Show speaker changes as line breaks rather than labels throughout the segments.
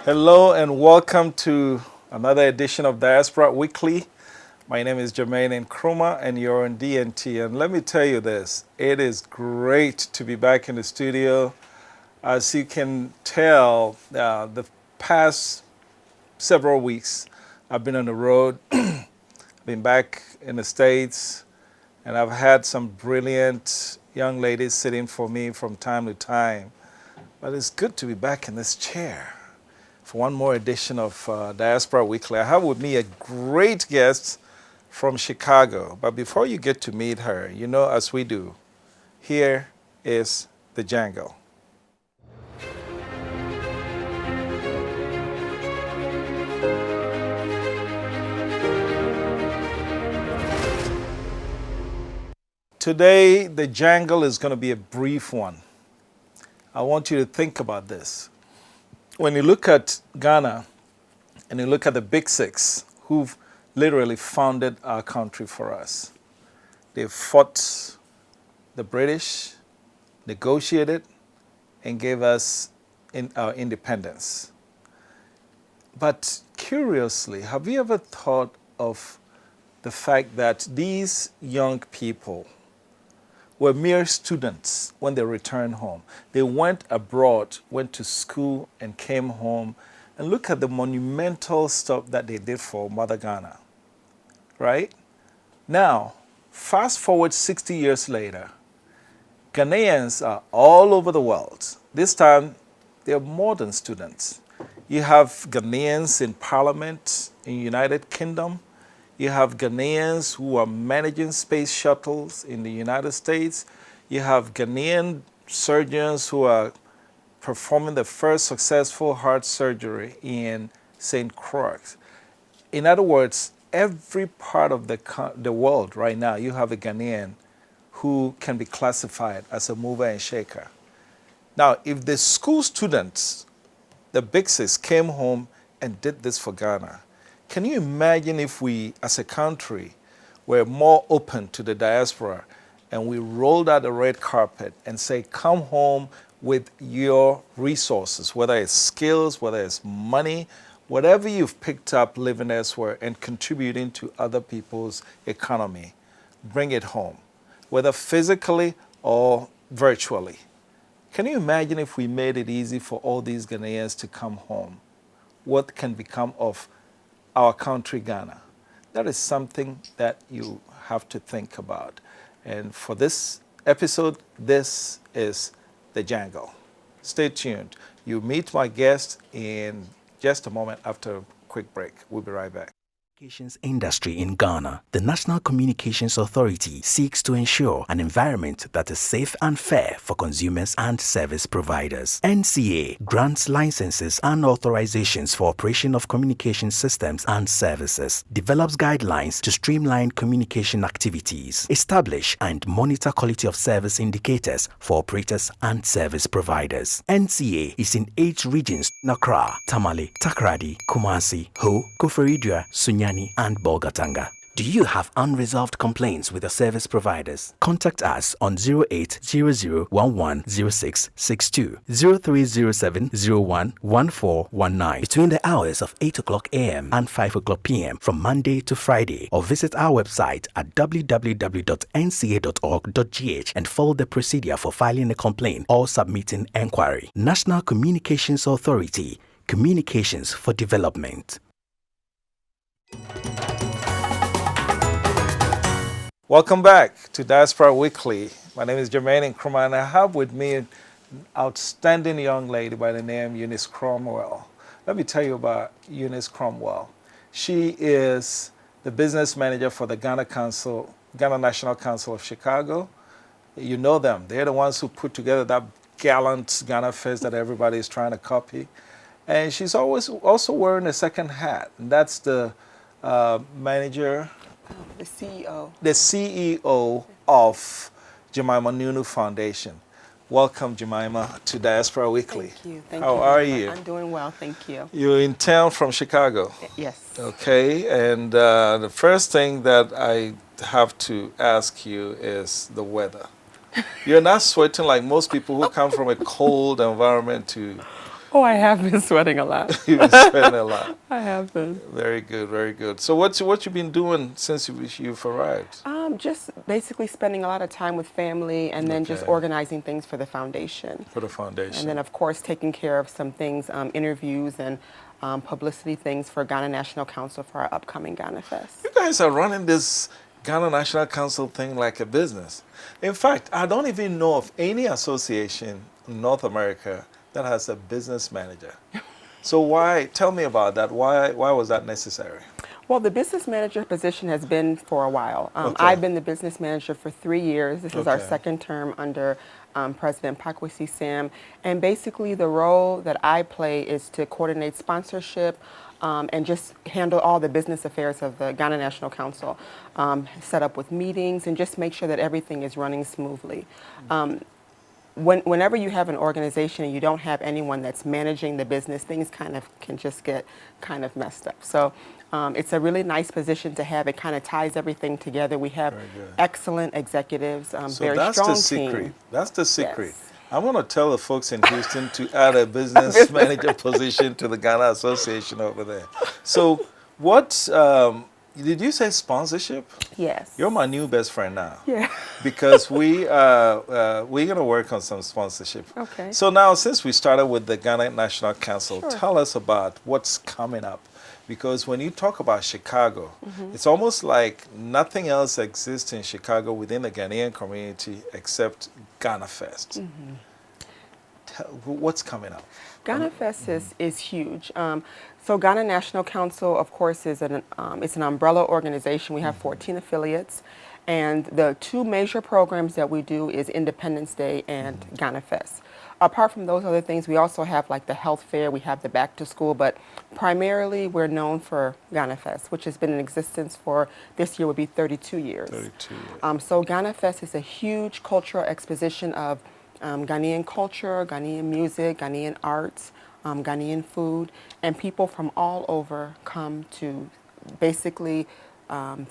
Hello and welcome to another edition of Diaspora Weekly. My name is Jermaine Nkrumah and you're on DNT. And let me tell you this, it is great to be back in the studio. As you can tell, the past several weeks I've been on the road, been back in the States, and I've had some brilliant young ladies sitting for me from time to time. But it's good to be back in this chair for one more edition of Diaspora Weekly. I have with me a great guest from Chicago. But before you get to meet her, you know, as we do, here is the jangle. Today, the jangle is going to be a brief one. I want you to think about this. When you look at Ghana and you look at the Big Six, who've literally founded our country for us, they fought the British, negotiated, and gave us our independence. But curiously, have you ever thought of the fact that these young people were mere students when they returned home? They went abroad, went to school, and came home. And look at the monumental stuff that they did for Mother Ghana, right? Now, fast forward 60 years later, Ghanaians are all over the world. This time, they're more than students. You have Ghanaians in Parliament in United Kingdom. You have Ghanaians who are managing space shuttles in the United States. You have Ghanaian surgeons who are performing the first successful heart surgery in St. Croix. In other words, every part of the world right now, you have a Ghanaian who can be classified as a mover and shaker. Now, if the school students, the Big Six, came home and did this for Ghana, can you imagine if we, as a country, were more open to the diaspora and we rolled out the red carpet and say, come home with your resources, whether it's skills, whether it's money, whatever you've picked up living elsewhere and contributing to other people's economy, bring it home, whether physically or virtually. Can you imagine if we made it easy for all these Ghanaians to come home? What can become of our country, Ghana? That is something that you have to think about. And for this episode, this is the jangle. Stay tuned. You meet my guest in just a moment after a quick break. We'll be right back.
Communications industry in Ghana. The National Communications Authority seeks to ensure an environment that is safe and fair for consumers and service providers. NCA grants licenses and authorizations for operation of communication systems and services, develops guidelines to streamline communication activities, establish and monitor quality of service indicators for operators and service providers. NCA is in 8 regions: Nkrumah, Tamale, Takoradi, Kumasi, Ho, Koforidua, Sunyani, and Bolgatanga. Do you have unresolved complaints with your service providers? Contact us on 0800110662, 0307011419 between the hours of 8 o'clock a.m. and 5 o'clock p.m. from Monday to Friday, or visit our website at www.nca.org.gh and follow the procedure for filing a complaint or submitting enquiry. National Communications Authority, Communications for Development.
Welcome back to Diaspora Weekly. My name is Jermaine Nkrumah, and I have with me an outstanding young lady by the name Eunice Cromwell. Let me tell you about Eunice Cromwell. She is the business manager for the Ghana National Council of Chicago. You know them. They're the ones who put together that gallant Ghana Fest that everybody is trying to copy. And she's always also wearing a second hat, and that's the manager,
the CEO.
The CEO of Jemima Nunu Foundation. Welcome, Jemima, to Diaspora Weekly.
Thank you. Thank
How
you
are
very much.
you?
I'm doing well, thank you.
You're in town from Chicago.
Yes.
Okay, and the first thing that I have to ask you is the weather. You're not sweating like most people who come from a cold environment to
Oh, I have been sweating a lot.
You've been sweating a lot.
I have been.
Very good, very good. So what you been doing since you've arrived?
Just basically spending a lot of time with family and then just
Okay.
organizing things for the foundation.
For the foundation.
And then, of course, taking care of some things, interviews and publicity things for Ghana National Council for our upcoming Ghana Fest.
You guys are running this Ghana National Council thing like a business. In fact, I don't even know of any association in North America that has a business manager. So tell me about that. Why was that necessary?
Well, the business manager position has been for a while.
Okay.
I've been the business manager for 3 years. This is our
Okay.
second term under President Pakwesi Sam. And basically the role that I play is to coordinate sponsorship and just handle all the business affairs of the Ghana National Council, set up with meetings and just make sure that everything is running smoothly. Whenever you have an organization and you don't have anyone that's managing the business, things kind of can just get kind of messed up. So it's a really nice position to have. It kind of ties everything together. We have
Very good.
excellent executives,
So
very
that's
strong
the secret.
team.
That's the secret.
Yes.
I'm going to tell the folks in Houston to add a business manager position to the Ghana Association over there. So what, did you say sponsorship?
Yes.
You're my new best friend now.
Yeah.
Because we're going to work on some sponsorship.
Okay.
So now, since we started with the Ghana National Council,
Sure.
tell us about what's coming up. Because when you talk about Chicago, it's almost like nothing else exists in Chicago within the Ghanaian community except Ghana Fest. What's coming up?
Ghana Fest is huge. So Ghana National Council, of course, is it's an umbrella organization. We have 14 affiliates. And the two major programs that we do is Independence Day and Ghana Fest. Apart from those other things, we also have like the health fair, we have the back to school, but primarily we're known for Ghana Fest, which has been in existence for, this year would be 32 years.
32 years.
So Ghana Fest is a huge cultural exposition of Ghanaian culture, Ghanaian music, Ghanaian arts, Ghanaian food, and people from all over come to basically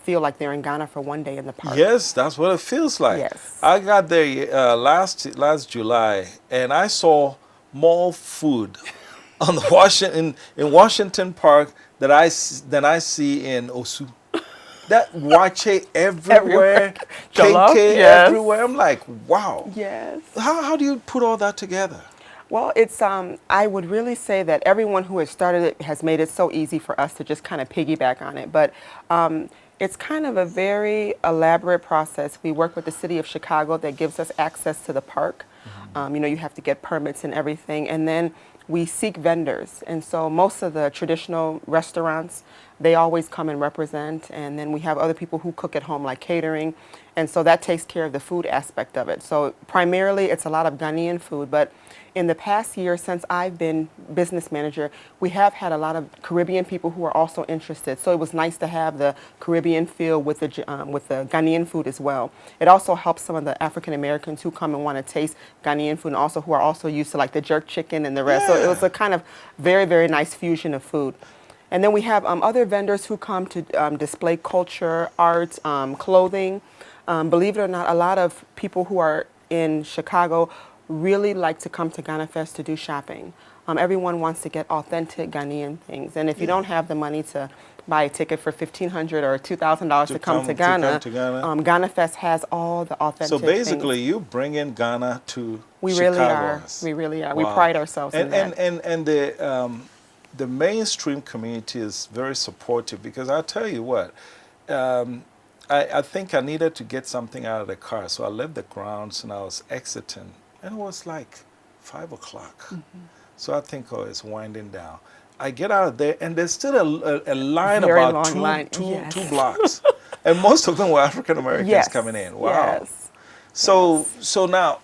feel like they're in Ghana for one day in the park.
Yes, that's what it feels like.
Yes.
I got there last July, and I saw more food on the in Washington Park than I see in Osu. That wache everywhere,
Jollof,
kenke
yes.
everywhere. I'm like, wow.
Yes.
How do you put all that together?
Well, it's I would really say that everyone who has started it has made it so easy for us to just kind of piggyback on it. But it's kind of a very elaborate process. We work with the city of Chicago that gives us access to the park. You know, you have to get permits and everything. And then we seek vendors. And so most of the traditional restaurants, they always come and represent. And then we have other people who cook at home, like catering. And so that takes care of the food aspect of it. So primarily it's a lot of Ghanaian food. But in the past year, since I've been business manager, we have had a lot of Caribbean people who are also interested. So it was nice to have the Caribbean feel with the Ghanaian food as well. It also helps some of the African Americans who come and want to taste Ghanaian food, and also who are also used to like the jerk chicken and the rest.
Yeah.
So it was a kind of very, very nice fusion of food. And then we have other vendors who come to display culture, arts, clothing. Believe it or not, a lot of people who are in Chicago really like to come to Ghana Fest to do shopping. Everyone wants to get authentic Ghanaian things. And if you don't have the money to buy a ticket for $1,500 or $2,000 to come to Ghana, Ghana Fest has all the authentic
So basically,
things.
you bring in Ghana to
We
Chicago.
really are. We really are.
Wow.
We pride ourselves in that.
And the mainstream community is very supportive, because I'll tell you what, I think I needed to get something out of the car. So I left the grounds and I was exiting. And it was like 5 o'clock. So I think, oh, it's winding down. I get out of there, and there's still a line
Very
about
long line. Yes.
two blocks. And most of them were African Americans
Yes.
coming in. Wow.
Yes.
So now,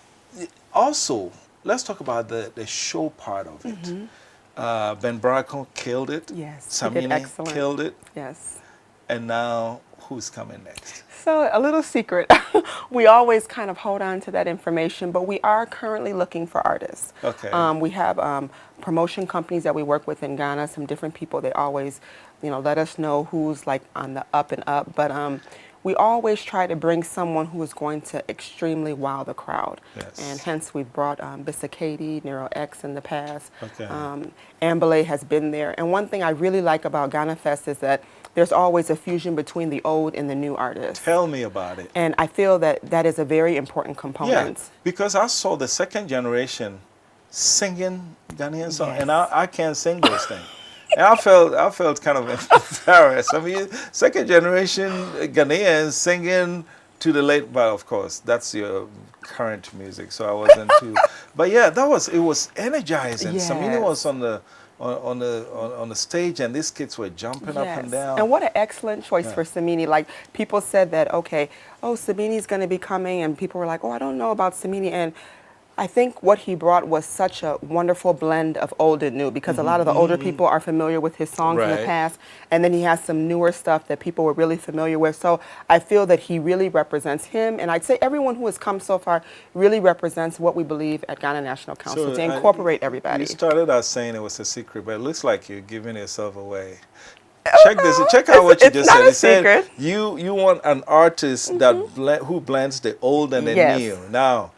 also, let's talk about the show part of it. Ben Bracon killed it.
Yes. He did
Samini
excellent.
killed it.
Yes.
And now, who's coming next?
So a little secret, we always kind of hold on to that information, but we are currently looking for artists.
Okay.
We have promotion companies that we work with in Ghana, some different people. They always, you know, let us know who's like on the up and up. But we always try to bring someone who is going to extremely wow the crowd.
Yes.
And hence we've brought Bisakati, Nero X in the past.
Okay.
Ambele has been there. And one thing I really like about Ghana Fest is that there's always a fusion between the old and the new artists.
Tell me about it.
And I feel that that is a very important component.
Yeah, because I saw the second generation singing Ghanaian songs,
Yes.
and I can't sing those things. And I felt kind of embarrassed. I mean, second generation Ghanaians singing to the late, but of course that's your current music, so I wasn't too. But yeah, it was energizing.
Yes.
Samini was on the stage, and these kids were jumping up and down.
And what an excellent choice for Samini. Like, people said that, okay, oh, Samini's going to be coming, and people were like, oh, I don't know about Samini. And I think what he brought was such a wonderful blend of old and new, because a lot of the older people are familiar with his songs in the
Right.
past, and then he has some newer stuff that people were really familiar with. So I feel that he really represents him, and I'd say everyone who has come so far really represents what we believe at Ghana National Council, to incorporate everybody.
You started out saying it was a secret, but it looks like you're giving yourself away. Check this. Check out what you just said.
It
It said
secret.
you want an artist that who blends the old and the
Yes.
new. Now,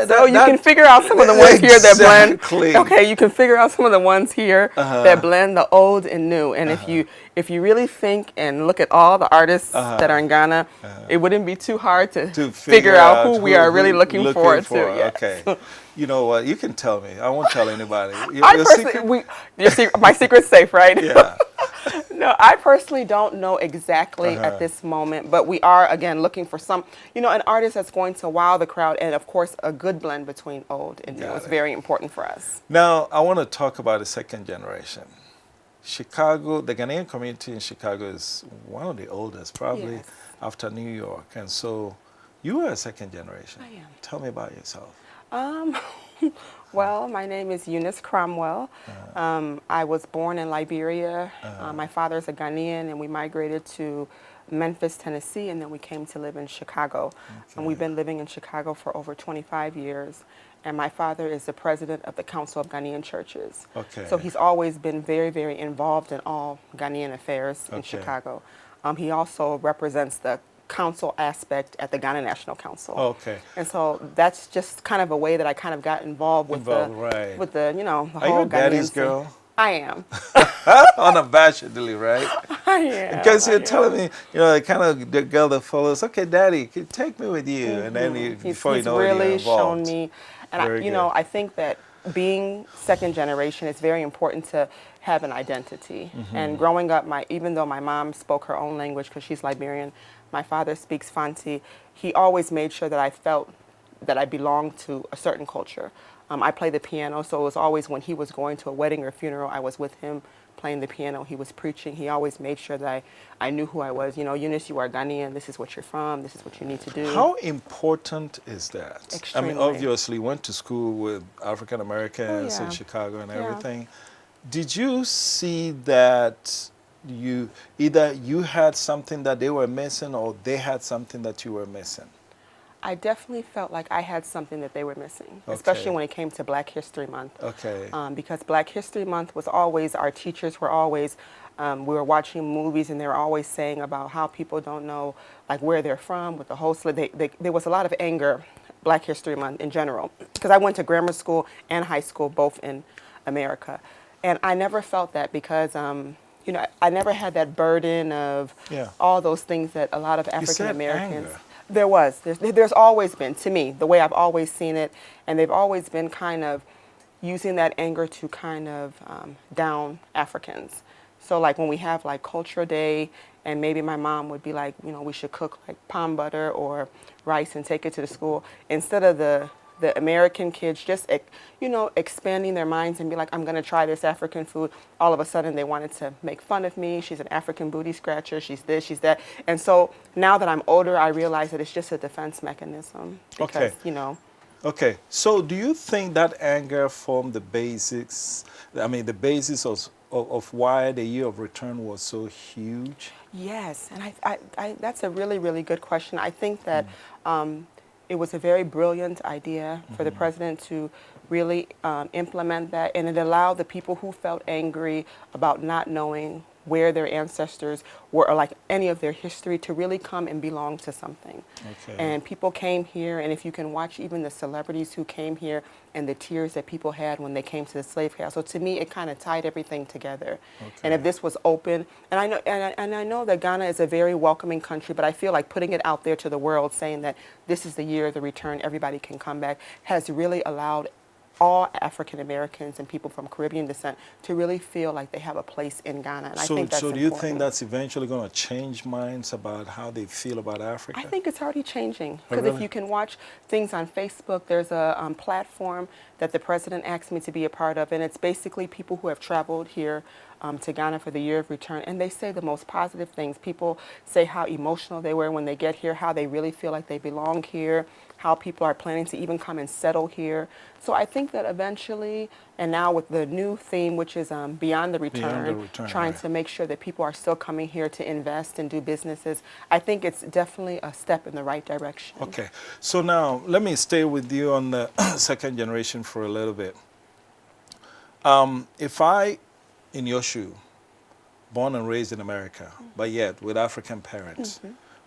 So you can figure out some of the ones here that
Exactly.
blend. Okay, you can figure out some of the ones here that blend the old and new. And if you really think and look at all the artists that are in Ghana, it wouldn't be too hard to figure out who we are really looking forward to. Yes.
Okay. You know what? You can tell me. I won't tell anybody.
My secret's safe, right?
Yeah.
No, I personally don't know exactly at this moment, but we are, again, looking for some, an artist that's going to wow the crowd, and of course, a good blend between old and new is very important for us.
Now, I want to talk about the second generation. Chicago, the Ghanaian community in Chicago is one of the oldest, probably
Yes.
after New York. And so you are a second generation.
I am.
Tell me about yourself.
Well, my name is Eunice Cromwell. I was born in Liberia. My father's a Ghanaian, and we migrated to Memphis, Tennessee, and then we came to live in Chicago. And we've been living in Chicago for over 25 years. And my father is the president of the Council of Ghanaian Churches.
Okay.
So he's always been very, very involved in all Ghanaian affairs in
Okay.
Chicago. He also represents the council aspect at the Ghana National Council.
Okay.
And so that's just kind of a way that I kind of got involved with
Right.
with the the
Are
whole
you a daddy's
Ghanaian
girl?
thing. I am.
Unabashedly, right?
I am.
Because you're telling me, the kind of the girl that follows, okay, daddy, take me with you. And then before you
He's
know it, you're
really
involved.
shown me, and
Very good.
I think that being second generation, it's very important to have an identity. And growing up, even though my mom spoke her own language because she's Liberian, my father speaks Fanti. He always made sure that I felt that I belonged to a certain culture. I play the piano, so it was always when he was going to a wedding or funeral, I was with him playing the piano. He was preaching. He always made sure that I knew who I was. Eunice, you are Ghanaian. This is what you're from. This is what you need to do.
How important is that?
Extremely.
I mean, obviously, you went to school with African Americans
Oh, yeah.
in Chicago and
Yeah.
everything. Did you see that either you had something that they were missing or they had something that you were missing?
I definitely felt like I had something that they were missing,
Okay.
especially when it came to Black History Month.
Okay.
Because Black History Month was always, our teachers were always, we were watching movies and they were always saying about how people don't know like where they're from with the whole there was a lot of anger Black History Month in general, because I went to grammar school and high school both in America, and I never felt that because I never had that burden of all those things that a lot of African Americans.
Anger.
There's always been, to me, the way I've always seen it, and they've always been kind of using that anger to kind of down Africans. So like when we have like Culture Day, and maybe my mom would be like, we should cook like palm butter or rice and take it to the school, instead of the American kids just, expanding their minds and be like, I'm going to try this African food. All of a sudden they wanted to make fun of me. She's an African booty scratcher. She's this, she's that. And so now that I'm older, I realize that it's just a defense mechanism. Because,
Okay. So do you think that anger formed the basis of why the year of return was so huge?
Yes. And I that's a really, really good question. I think that it was a very brilliant idea for the president to really implement that, and it allowed the people who felt angry about not knowing where their ancestors were, or like any of their history, to really come and belong to something.
Okay.
And people came here, and if you can watch even the celebrities who came here and the tears that people had when they came to the slave castle, so to me it kind of tied everything together.
Okay.
And if this was open, and I know that Ghana is a very welcoming country, but I feel like putting it out there to the world, saying that this is the year of the return, everybody can come back, has really allowed all African Americans and people from Caribbean descent to really feel like they have a place in Ghana. And I think that's
so do you think
important.
that's eventually going to change minds about how they feel about Africa?
I think it's already changing.
Oh,
Because
really?
if you can watch things on Facebook, there's a platform that the president asked me to be a part of, and it's basically people who have traveled here to Ghana for the year of return, and they say the most positive things. People say how emotional they were when they get here, how they really feel like they belong here, how people are planning to even come and settle here. So I think that eventually, and now with the new theme, which is Beyond the Return, trying
right.
to make sure that people are still coming here to invest and do businesses, I think it's definitely a step in the right direction.
Okay, so now let me stay with you on the second generation for a little bit. If I, in your shoe, born and raised in America, but yet with African parents,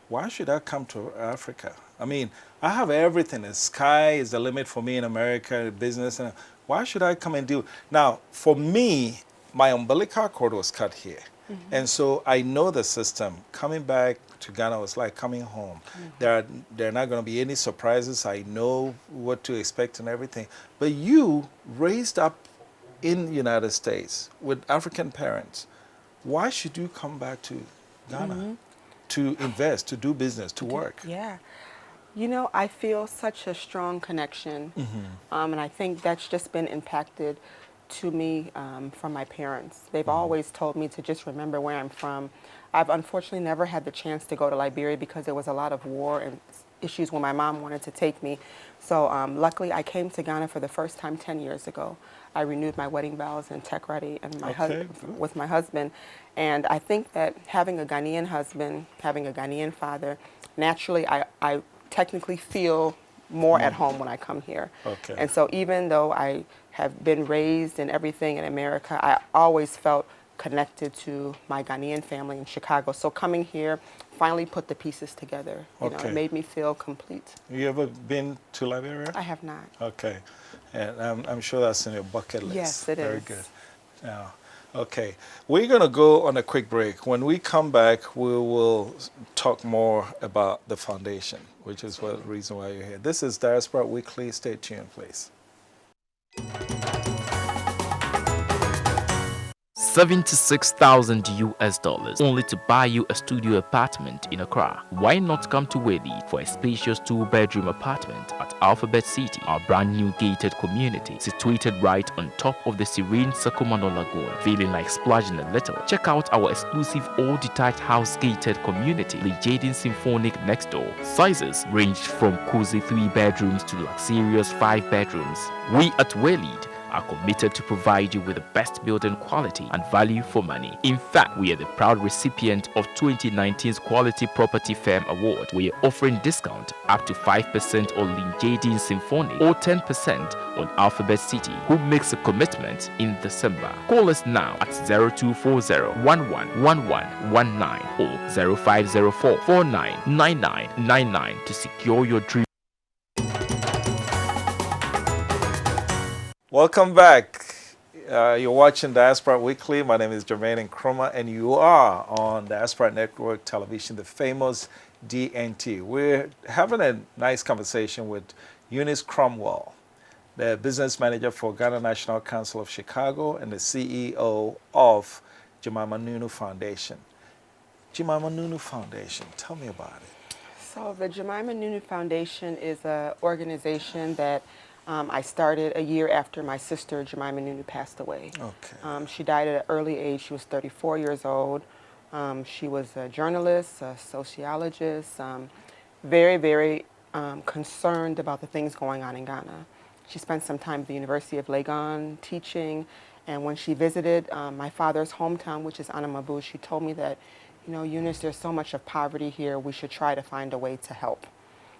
why should I come to Africa? I mean, I have everything. The sky is the limit for me in America, business. And why should I come and do? Now, for me, my umbilical cord was cut here. And so I know the system. Coming back to Ghana was like coming home. There are not going to be any surprises. I know what to expect and everything. But you raised up in the United States with African parents. Why should you come back to Ghana to invest, to do business, to work?
Yeah. You know, I feel such a strong connection, and I think that's just been impacted to me from my parents. They've always told me to just remember where I'm from. I've unfortunately never had the chance to go to Liberia because there was a lot of war and issues when my mom wanted to take me. So luckily I came to Ghana for the first time 10 years ago. I renewed my wedding vows in Tekrati and with my husband. And I think that having a Ghanaian husband, having a Ghanaian father, naturally I technically feel more at home when I come here.
Okay.
And so even though I have been raised and everything in America, I always felt connected to my Ghanaian family in Chicago. So coming here finally put the pieces together. You know, it made me feel complete.
You ever been to Liberia?
I have not.
Okay. And I'm sure that's in your bucket list.
Yes, it is.
Very good. Now, okay. We're going to go on a quick break. When we come back, we will talk more about the foundation, which is the reason why you're here. This is Diaspora Weekly. Stay tuned, please.
76,000 US dollars only to buy you a studio apartment in Accra. Why not come to Whaley for a spacious 2-bedroom apartment at Alphabet City, our brand new gated community situated right on top of the serene Sakomano Lagoon. Feeling like splashing a little? Check out our exclusive all-detached house gated community, the Jaden Symphonic next door. Sizes range from cozy 3 bedrooms to luxurious 5 bedrooms. We at Whaley are committed to provide you with the best building quality and value for money. In fact, we are the proud recipient of 2019's Quality Property Firm Award. We are offering discount up to 5% on Linjadin Symphony or 10% on Alphabet City, who makes a commitment in December. Call us now at 0240-111119 or 0504-499999 to secure your dream.
Welcome back. You're watching Diaspora Weekly. My name is Jermaine Nkrumah, and you are on Diaspora Network Television, the famous DNT. We're having a nice conversation with Eunice Cromwell, the business manager for Ghana National Council of Chicago and the CEO of Jemima Nunu Foundation. Jemima Nunu Foundation, tell me about it.
So the Jemima Nunu Foundation is an organization that I started a year after my sister, Jemima Nunu, passed away.
Okay.
She died at an early age. She was 34 years old. She was a journalist, a sociologist, very, very concerned about the things going on in Ghana. She spent some time at the University of Legon teaching, and when she visited my father's hometown, which is Anamabu, she told me that, you know, Eunice, there's so much of poverty here, we should try to find a way to help.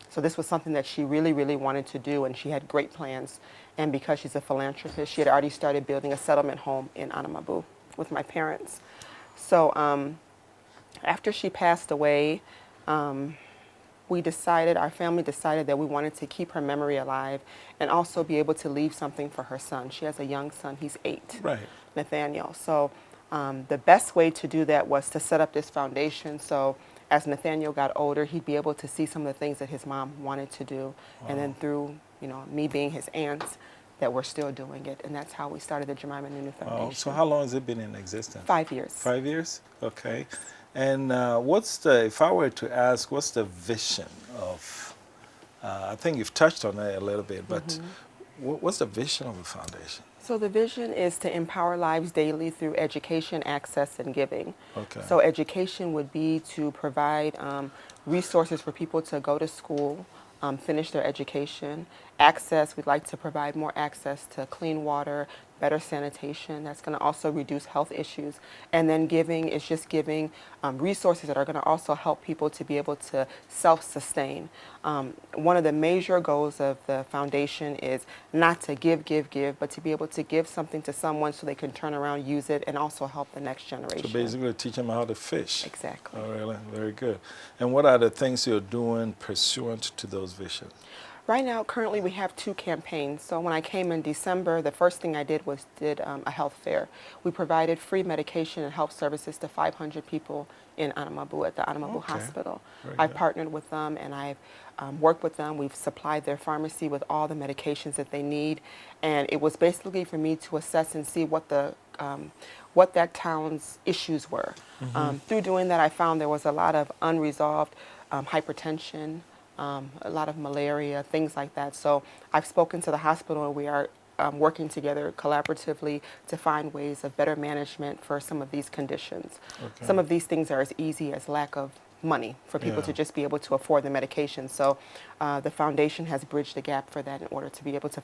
So this was something that she really, really wanted to do, and she had great plans. And because she's a philanthropist, she had already started building a settlement home in Anamabu with my parents. So after she passed away, our family decided that we wanted to keep her memory alive and also be able to leave something for her son. She has a young son, he's 8,
Right.
Nathaniel. So the best way to do that was to set up this foundation so as Nathaniel got older, he'd be able to see some of the things that his mom wanted to do. And then through, me being his aunt, that we're still doing it. And that's how we started the Jemima Nunu Foundation.
Oh, so how long has it been in existence?
5 years.
5 years? Okay. And if I were to ask, what's the vision of, I think you've touched on it a little bit, but what's the vision of the foundation?
So the vision is to empower lives daily through education, access, and giving.
Okay.
So education would be to provide resources for people to go to school, finish their education. Access, we'd like to provide more access to clean water, better sanitation. That's going to also reduce health issues. And then giving is just giving resources that are going to also help people to be able to self-sustain. One of the major goals of the foundation is not to give, but to be able to give something to someone so they can turn around, use it, and also help the next generation.
So basically teach them how to fish.
Exactly.
Oh, really? Very good. And what are the things you're doing pursuant to those visions?
Right now, currently, we have 2 campaigns. So when I came in December, the first thing I did was a health fair. We provided free medication and health services to 500 people in Anamabu at the Anamabu Hospital. I partnered with them and I've worked with them. We've supplied their pharmacy with all the medications that they need. And it was basically for me to assess and see what that town's issues were. Through doing that, I found there was a lot of unresolved hypertension, a lot of malaria, things like that. So I've spoken to the hospital and we are working together collaboratively to find ways of better management for some of these conditions. Okay. Some of these things are as easy as lack of money for people to just be able to afford the medication. So the foundation has bridged the gap for that in order to be able to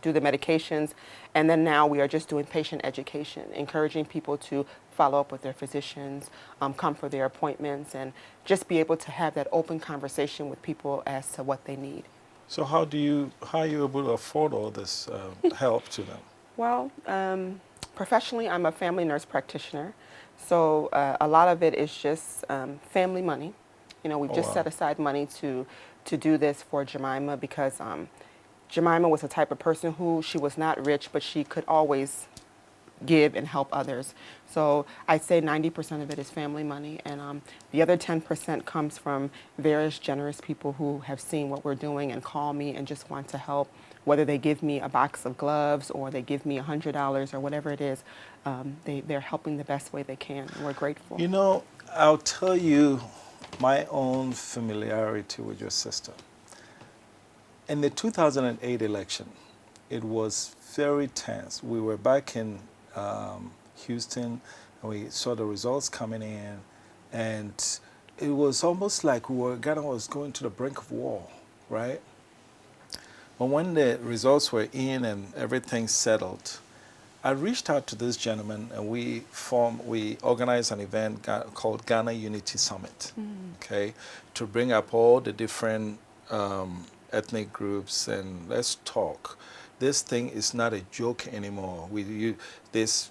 do the medications. And then now we are just doing patient education, encouraging people to follow up with their physicians, come for their appointments, and just be able to have that open conversation with people as to what they need.
So how are you able to afford all this help to them?
Well, professionally, I'm a family nurse practitioner. So a lot of it is just family money. We've just set aside money to do this for Jemima because Jemima was the type of person who she was not rich, but she could always give and help others. So I'd say 90% of it is family money, and the other 10% comes from various generous people who have seen what we're doing and call me and just want to help, whether they give me a box of gloves or they give me $100 or whatever it is. They're helping the best way they can, and we're grateful.
I'll tell you my own familiarity with your sister. In the 2008 election, it was very tense. We were back in Houston, and we saw the results coming in, and it was almost like Ghana was going to the brink of war, right? But when the results were in and everything settled, I reached out to this gentleman, and we organized an event called Ghana Unity Summit, okay, to bring up all the different ethnic groups and let's talk. This thing is not a joke anymore. This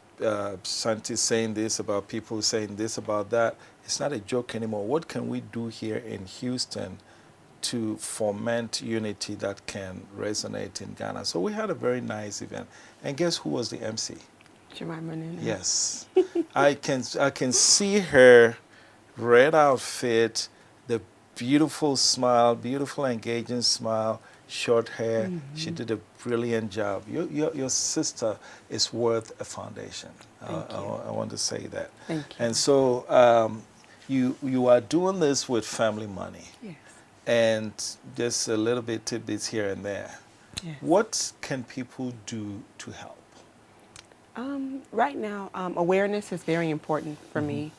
scientists saying this about people saying this about that. It's not a joke anymore. What can we do here in Houston to foment unity that can resonate in Ghana? So we had a very nice event. And guess who was the MC?
Jemima Nunu.
Yes. I can see her red outfit, the beautiful smile, beautiful engaging smile, short hair. She did a brilliant job. Your sister is worth a foundation. I want to say that.
Thank you.
And so you are doing this with family money.
Yes.
And just a little bit tidbits here and there.
Yes.
What can people do to help?
Right now, awareness is very important for me.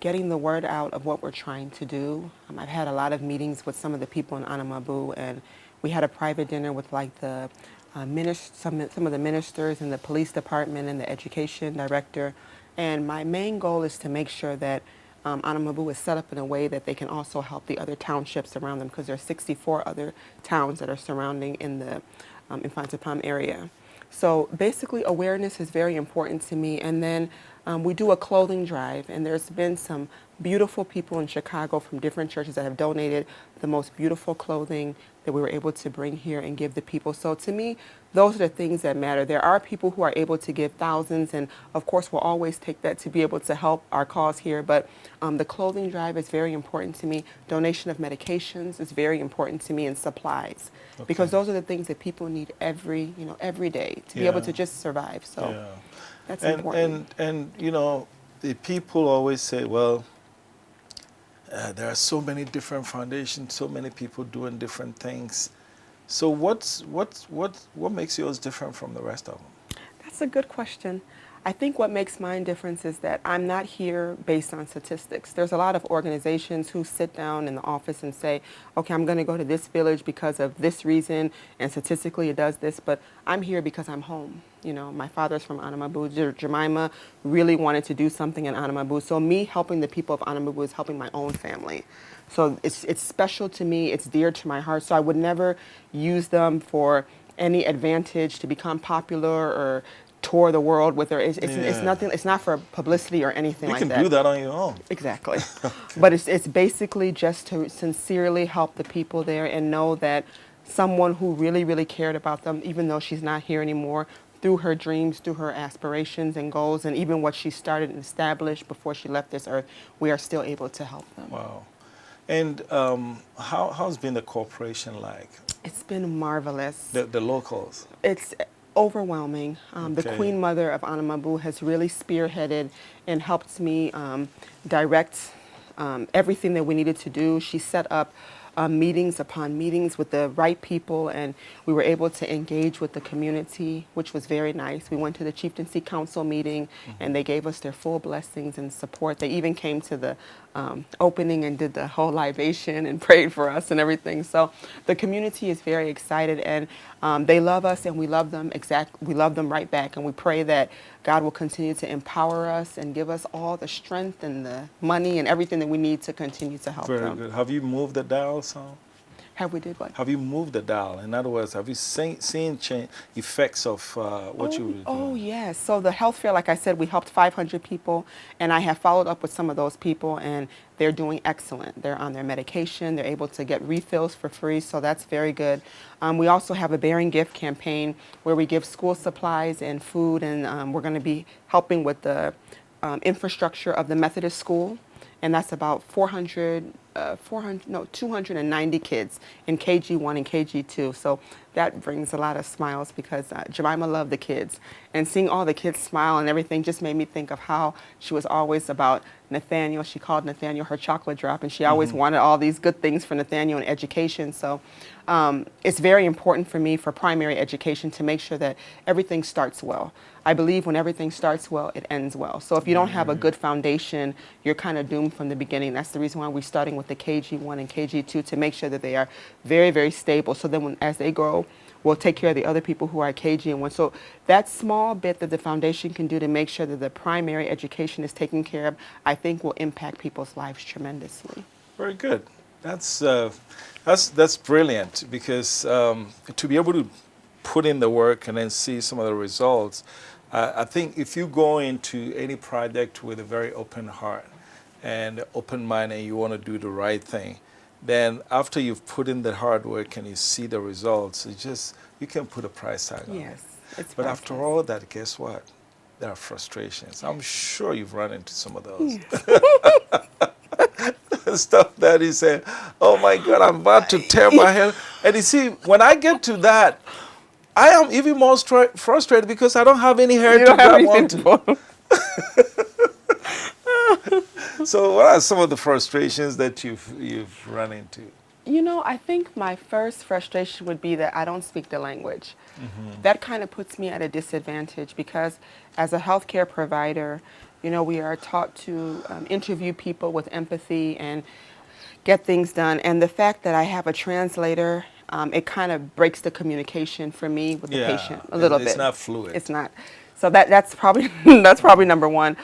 Getting the word out of what we're trying to do. I've had a lot of meetings with some of the people in Anamabu, and we had a private dinner with like the some of the ministers and the police department and the education director. And my main goal is to make sure that Anamabu is set up in a way that they can also help the other townships around them, because there are 64 other towns that are surrounding in the Infantapam area. So basically awareness is very important to me, and then we do a clothing drive, and there's been some beautiful people in Chicago from different churches that have donated the most beautiful clothing that we were able to bring here and give the people. So to me, those are the things that matter. There are people who are able to give thousands, and of course we'll always take that to be able to help our cause here, but the clothing drive is very important to me. Donation of medications is very important to me, and supplies, because those are the things that people need every day to be able to just survive. So that's important.
And the people always say, well, there are so many different foundations, so many people doing different things. So what makes yours different from the rest of them?
That's a good question. I think what makes mine difference is that I'm not here based on statistics. There's a lot of organizations who sit down in the office and say, okay, I'm going to go to this village because of this reason, and statistically it does this, but I'm here because I'm home. My father's from Anamabu. Jemima really wanted to do something in Anamabu, so me helping the people of Anamabu is helping my own family. So it's special to me, it's dear to my heart, so I would never use them for any advantage to become popular or tour the world with her. It's nothing. It's not for publicity or anything like that.
You can do that on your own.
Exactly. But it's basically just to sincerely help the people there and know that someone who really, really cared about them, even though she's not here anymore, through her dreams, through her aspirations and goals, and even what she started and established before she left this earth, we are still able to help them.
Wow. And how's been the cooperation like?
It's been marvelous.
The locals?
It's overwhelming. The Queen Mother of Anamabu has really spearheaded and helped me direct everything that we needed to do. She set up meetings upon meetings with the right people, and we were able to engage with the community, which was very nice. We went to the Chieftaincy Council meeting, and they gave us their full blessings and support. They even came to the opening and did the whole libation and prayed for us and everything. So the community is very excited, and they love us, and we love them. We love them right back, and we pray that God will continue to empower us and give us all the strength and the money and everything that we need to continue to help them.
Very good. Have you moved the dial some?
Have we did what?
Have you moved the dial? In other words, have you seen effects of what you were doing?
Oh, yes. So the health fair, like I said, we helped 500 people, and I have followed up with some of those people, and they're doing excellent. They're on their medication. They're able to get refills for free, so that's very good. We also have a Bearing Gift campaign where we give school supplies and food, and we're going to be helping with the infrastructure of the Methodist school, and that's about 290 kids in KG1 and KG2. So that brings a lot of smiles because Jemima loved the kids. And seeing all the kids smile and everything just made me think of how she was always about Nathaniel. She called Nathaniel her chocolate drop, and she always wanted all these good things for Nathaniel in education. So it's very important for me for primary education to make sure that everything starts well. I believe when everything starts well, it ends well. So if you don't have a good foundation, you're kind of doomed from the beginning. That's the reason why we're starting with the KG1 and KG2 to make sure that they are very, very stable. So then as they grow, we'll take care of the other people who are KG and 1. So that small bit that the foundation can do to make sure that the primary education is taken care of, I think will impact people's lives tremendously.
Very good. That's brilliant, because to be able to put in the work and then see some of the results, I think if you go into any project with a very open heart and open mind and you want to do the right thing, then after you've put in the hard work and you see the results, you can put a price tag on it.
Yes, it's
But
priceless.
after all that, guess what? There are frustrations. I'm sure you've run into some of those. Stuff that you say, oh my God, I'm about to tear my hair. And you see, when I get to that, I am even more frustrated because I don't have any hair to grab onto. So what are some of the frustrations that you've run into?
I think my first frustration would be that I don't speak the language. That kind of puts me at a disadvantage because as a healthcare provider, we are taught to interview people with empathy and get things done. And the fact that I have a translator, it kind of breaks the communication for me with the patient a little bit.
It's not fluid.
It's not. So that's probably that's probably number one.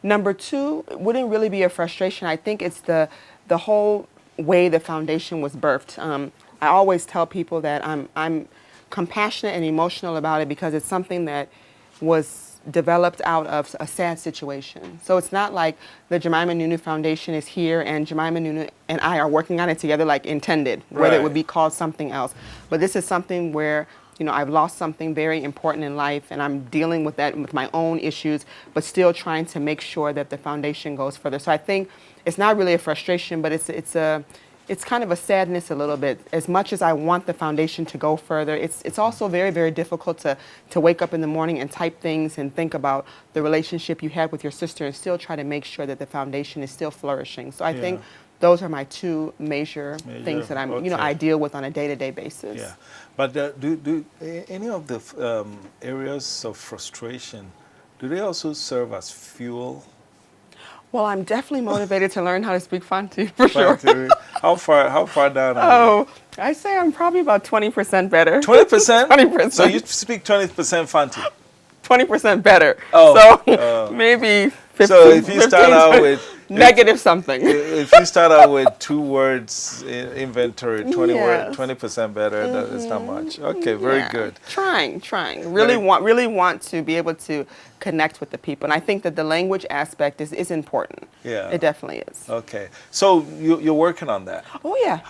Number two, it wouldn't really be a frustration. I think it's the whole way the foundation was birthed. I always tell people that I'm compassionate and emotional about it because it's something that was developed out of a sad situation. So it's not like the Jemima Nunu Foundation is here and Jemima Nunu and I are working on it together like intended, whether it would be called something else. But this is something where, you know, I've lost something very important in life and I'm dealing with that with my own issues, but still trying to make sure that the foundation goes further. So I think it's not really a frustration, but it's kind of a sadness a little bit. As much as I want the foundation to go further, it's also very, very difficult to wake up in the morning and type things and think about the relationship you had with your sister and still try to make sure that the foundation is still flourishing. So I think those are my two major things that I'm, you know, I deal with on a day-to-day basis.
Yeah, but do any of the areas of frustration, do they also serve as fuel?
Well, I'm definitely motivated to learn how to speak Fanti, for sure.
How far down are you?
I say I'm probably about 20% better.
20%?
20%.
So you speak 20% Fanti?
20% better.
Oh.
So maybe 15,
so if you start out with...
negative something.
If you start out with 2 words in inventory, 20% better, that is not much. Okay, very good. Trying.
Really want to be able to connect with the people. And I think that the language aspect is important.
Yeah.
It definitely is.
Okay. So you're working on that.
Oh, yeah.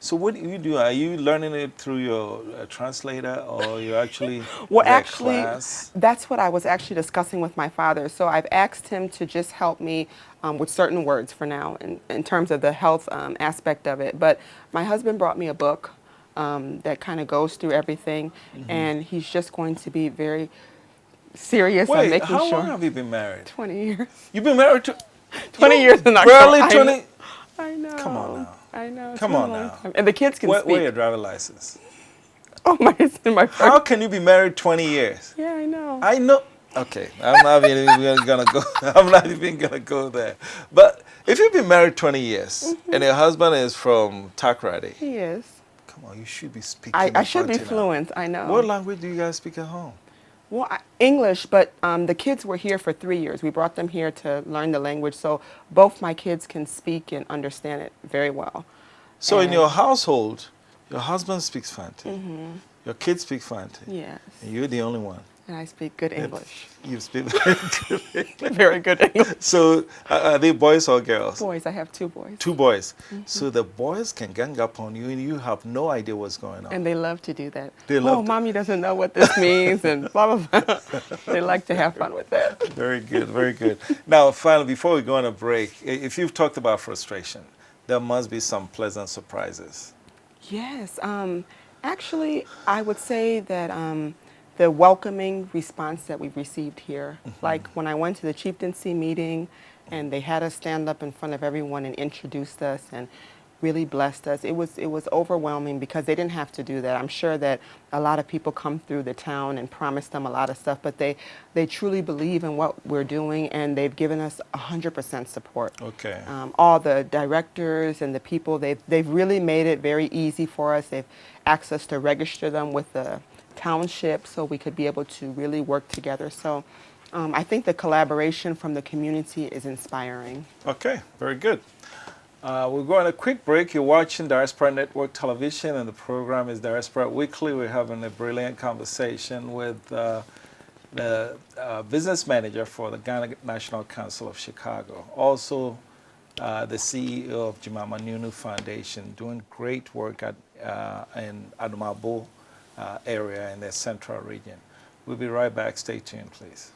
So what do you do? Are you learning it through your translator or you actually class?
That's what I was actually discussing with my father. So I've asked him to just help me with certain words for now in terms of the health aspect of it. But my husband brought me a book that kind of goes through everything, and he's just going to be very serious on making sure.
How long have you been married?
20 years.
You've been married
20 years in October.
Barely 20?
I know.
Come on now.
I know.
Come on now.
And the kids can speak.
Where your driver's license?
Oh, it's in my
How can you be married 20 years?
Yeah, I know.
I know. Okay, I'm not even gonna go. I'm not even gonna go there. But if you've been married 20 years and your husband is from Takoradi,
he is.
Come on, you should be speaking.
I should be fluent. I know.
What language do you guys speak at home?
Well, English, but the kids were here for 3 years. We brought them here to learn the language, so both my kids can speak and understand it very well.
So in your household, your husband speaks Fanti, your kids speak Fanti,
yes,
and you're the only one.
And I speak good English.
You speak very good English.
Very good English.
So are they boys or girls?
Boys. I have 2 boys.
2 boys. So the boys can gang up on you and you have no idea what's going on.
And they love to do that.
They love
Mommy doesn't know what this means and blah, blah, blah. They like to have fun with that.
Very good, very good. Now, finally, before we go on a break, if you've talked about frustration, there must be some pleasant surprises.
Yes. Actually, I would say that the welcoming response that we've received here, like when I went to the chieftaincy meeting and they had us stand up in front of everyone and introduced us and really blessed us, it was overwhelming because they didn't have to do that. I'm sure that a lot of people come through the town and promise them a lot of stuff, but they truly believe in what we're doing and they've given us 100% support.
Okay.
All the directors and the people, they've really made it very easy for us. They've asked us to register them with the township so we could be able to really work together. So I think the collaboration from the community is inspiring.
Okay, very good. We're going a quick break. You're watching Diaspora Network Television and the program is Diaspora Weekly. We're having a brilliant conversation with the business manager for the Ghana National Council of Chicago. Also the CEO of Jemima Nunu Foundation, doing great work at in Adumabo area in the central region. We'll be right back. Stay tuned, please.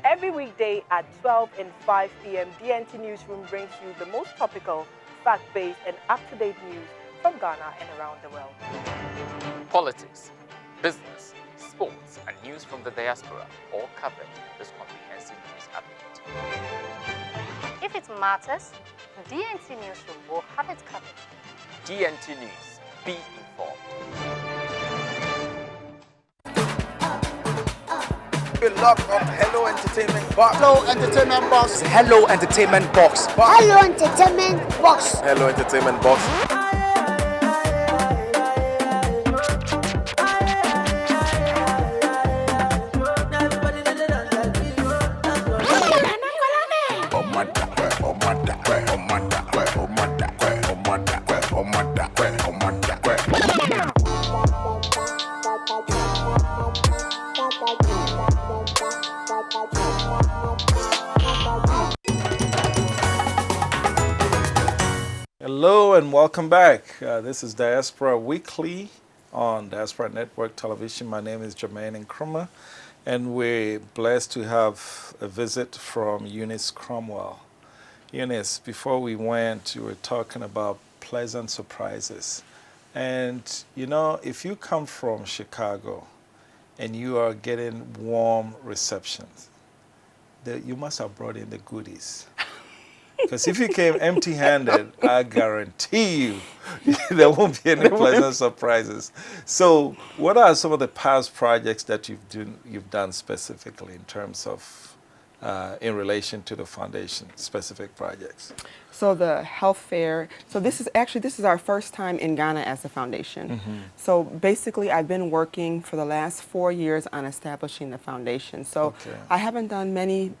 Every weekday at 12 and 5 p.m., DNT Newsroom brings you the most topical, fact-based, and up-to-date news from Ghana and around the world.
Politics, business, sports, and news from the diaspora, all covered in this comprehensive news update.
If it matters, DNT Newsroom will have it covered.
DNT News, be informed.
We love Hello Entertainment Box. Hello Entertainment Box.
Hello Entertainment Box.
Hello Entertainment Box.
Hello Entertainment Box.
Hello and welcome back. This is Diaspora Weekly on Diaspora Network Television. My name is Jermaine Nkrumah, and we're blessed to have a visit from Eunice Cromwell. Eunice, before we went, you were talking about pleasant surprises. And, you know, if you come from Chicago and you are getting warm receptions, you must have brought in the goodies. Because if you came empty-handed, I guarantee you there won't be any pleasant surprises. So what are some of the past projects that you've done specifically in terms of, in relation to the foundation, specific projects?
So the health fair, so this is our first time in Ghana as a foundation. So basically I've been working for the last 4 years on establishing the foundation. So I haven't done many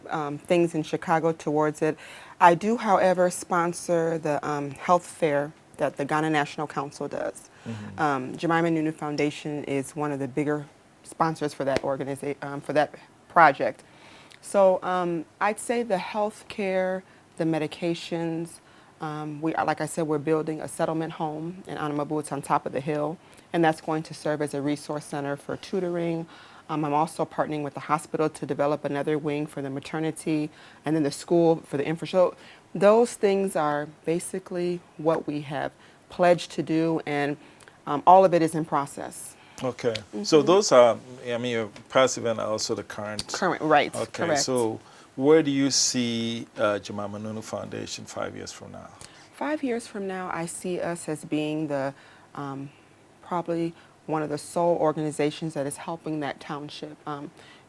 things in Chicago towards it. I do, however, sponsor the health fair that the Ghana National Council does. Jemima Nunu Foundation is one of the bigger sponsors for that organization, for that project. So I'd say the health care, the medications, like I said, we're building a settlement home in Anamabu. It's on top of the hill, and that's going to serve as a resource center for tutoring. I'm also partnering with the hospital to develop another wing for the maternity, and then the school for the infrastructure. Those things are basically what we have pledged to do, and all of it is in process.
Okay. So those are, I mean, your past event are also the current.
Current, right.
Okay.
Correct.
So where do you see Jemima Nunu Foundation 5 years from now?
5 years from now, I see us as being the probably one of the sole organizations that is helping that township,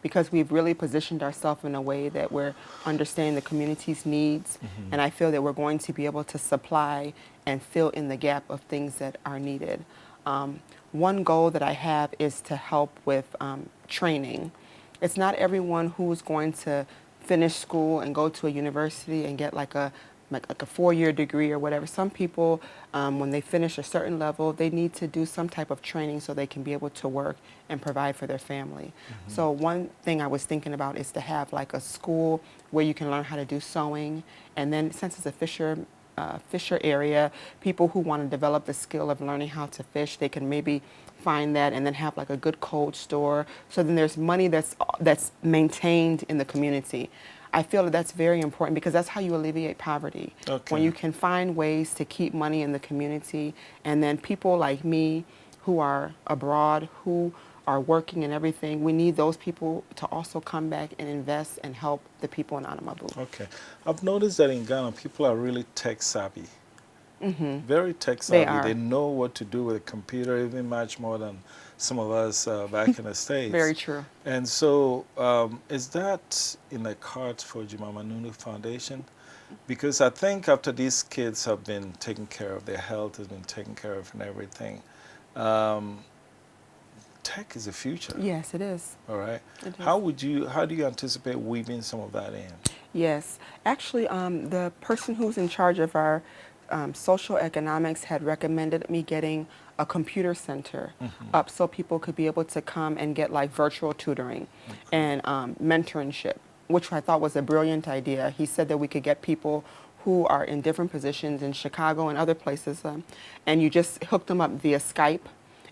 because we've really positioned ourselves in a way that we're understanding the community's needs, and I feel that we're going to be able to supply and fill in the gap of things that are needed. One goal that I have is to help with training. It's not everyone who's going to finish school and go to a university and get like a 4-year degree or whatever. Some people, when they finish a certain level, they need to do some type of training so they can be able to work and provide for their family. So one thing I was thinking about is to have like a school where you can learn how to do sewing, and then since it's a fisher area, people who want to develop the skill of learning how to fish, they can maybe find that and then have like a good cold store. So then there's money that's maintained in the community. I feel that that's very important because that's how you alleviate poverty. When you can find ways to keep money in the community, and then people like me who are abroad, who are working and everything, we need those people to also come back and invest and help the people in Anamabu.
Okay. I've noticed that in Ghana, people are really tech savvy. Very tech savvy. They know what to do with a computer, even much more than some of us back in the States.
Very true.
And so is that in the cards for Jemima Nunu Foundation? Because I think after these kids have been taken care of, their health has been taken care of and everything, tech is the future.
Yes, it is.
All right.
It is.
How do you anticipate weaving some of that in?
Yes. Actually, the person who's in charge of our social economics had recommended me getting a computer center up so people could be able to come and get like virtual tutoring and mentorship, which I thought was a brilliant idea. He said that we could get people who are in different positions in Chicago and other places, and you just hook them up via Skype,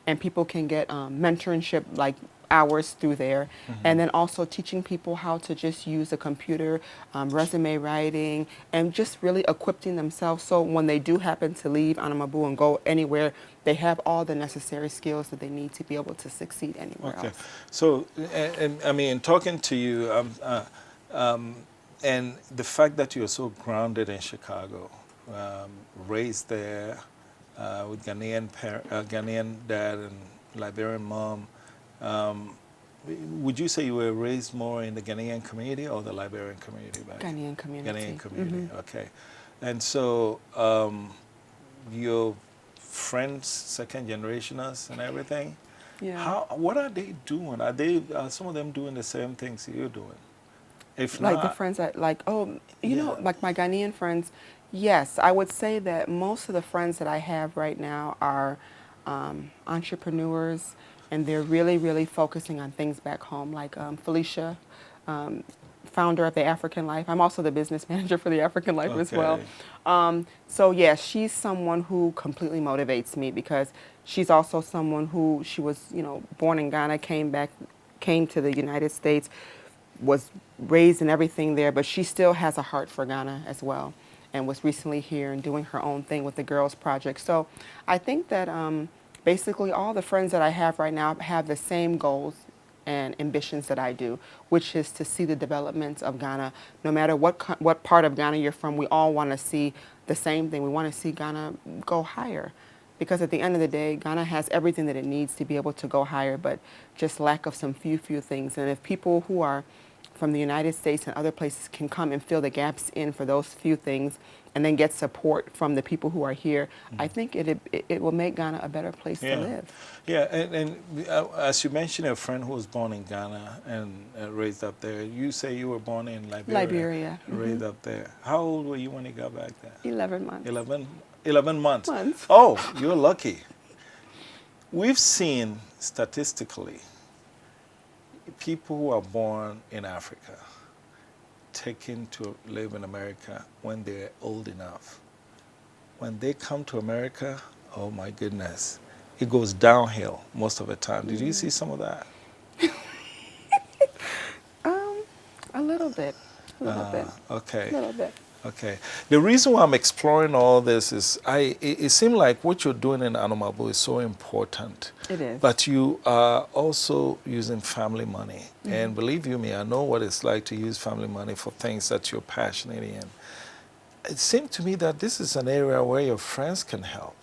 and people can get mentorship like hours through there, and then also teaching people how to just use a computer, resume writing, and just really equipping themselves so when they do happen to leave Anamabu and go anywhere, they have all the necessary skills that they need to be able to succeed anywhere else.
So, and I mean, talking to you, and the fact that you're so grounded in Chicago, raised there with Ghanaian dad and Liberian mom, would you say you were raised more in the Ghanaian community or the Liberian community back?
Ghanaian community.
Ghanaian community, okay. And so your friends, second generationers and everything, what are they doing? Are some of them doing the same things you're doing? If
like
not,
the friends that you know, like my Ghanaian friends, yes, I would say that most of the friends that I have right now are entrepreneurs, and they're really, really focusing on things back home. Like Felicia founder of the African Life. I'm also the business manager for the African Life as well.
Okay.
So yeah, she's someone who completely motivates me because she's also someone who, she was, you know, born in Ghana, came to the United States, was raised and everything there, but she still has a heart for Ghana as well, and was recently here and doing her own thing with the Girls Project. So I think that basically all the friends that I have right now have the same goals and ambitions that I do, which is to see the development of Ghana. No matter what part of Ghana you're from, we all want to see the same thing. We want to see Ghana go higher. Because at the end of the day, Ghana has everything that it needs to be able to go higher, but just lack of some few things. And if people who are from the United States and other places can come and fill the gaps in for those few things, and then get support from the people who are here, I think it will make Ghana a better place to live.
Yeah, and as you mentioned, a friend who was born in Ghana and raised up there. You say you were born in Liberia.
Liberia.
Raised up there. How old were you when you got back there?
11 months.
11 months.
Months.
Oh, you're lucky. We've seen statistically people who are born in Africa taken to live in America when they're old enough. When they come to America, oh my goodness, it goes downhill most of the time. Did you see some of that?
A little bit.
Okay.
A little bit.
Okay. The reason why I'm exploring all this is it seems like what you're doing in Anomabu is so important.
It is.
But you are also using family money. And believe you me, I know what it's like to use family money for things that you're passionate in. It seemed to me that this is an area where your friends can help.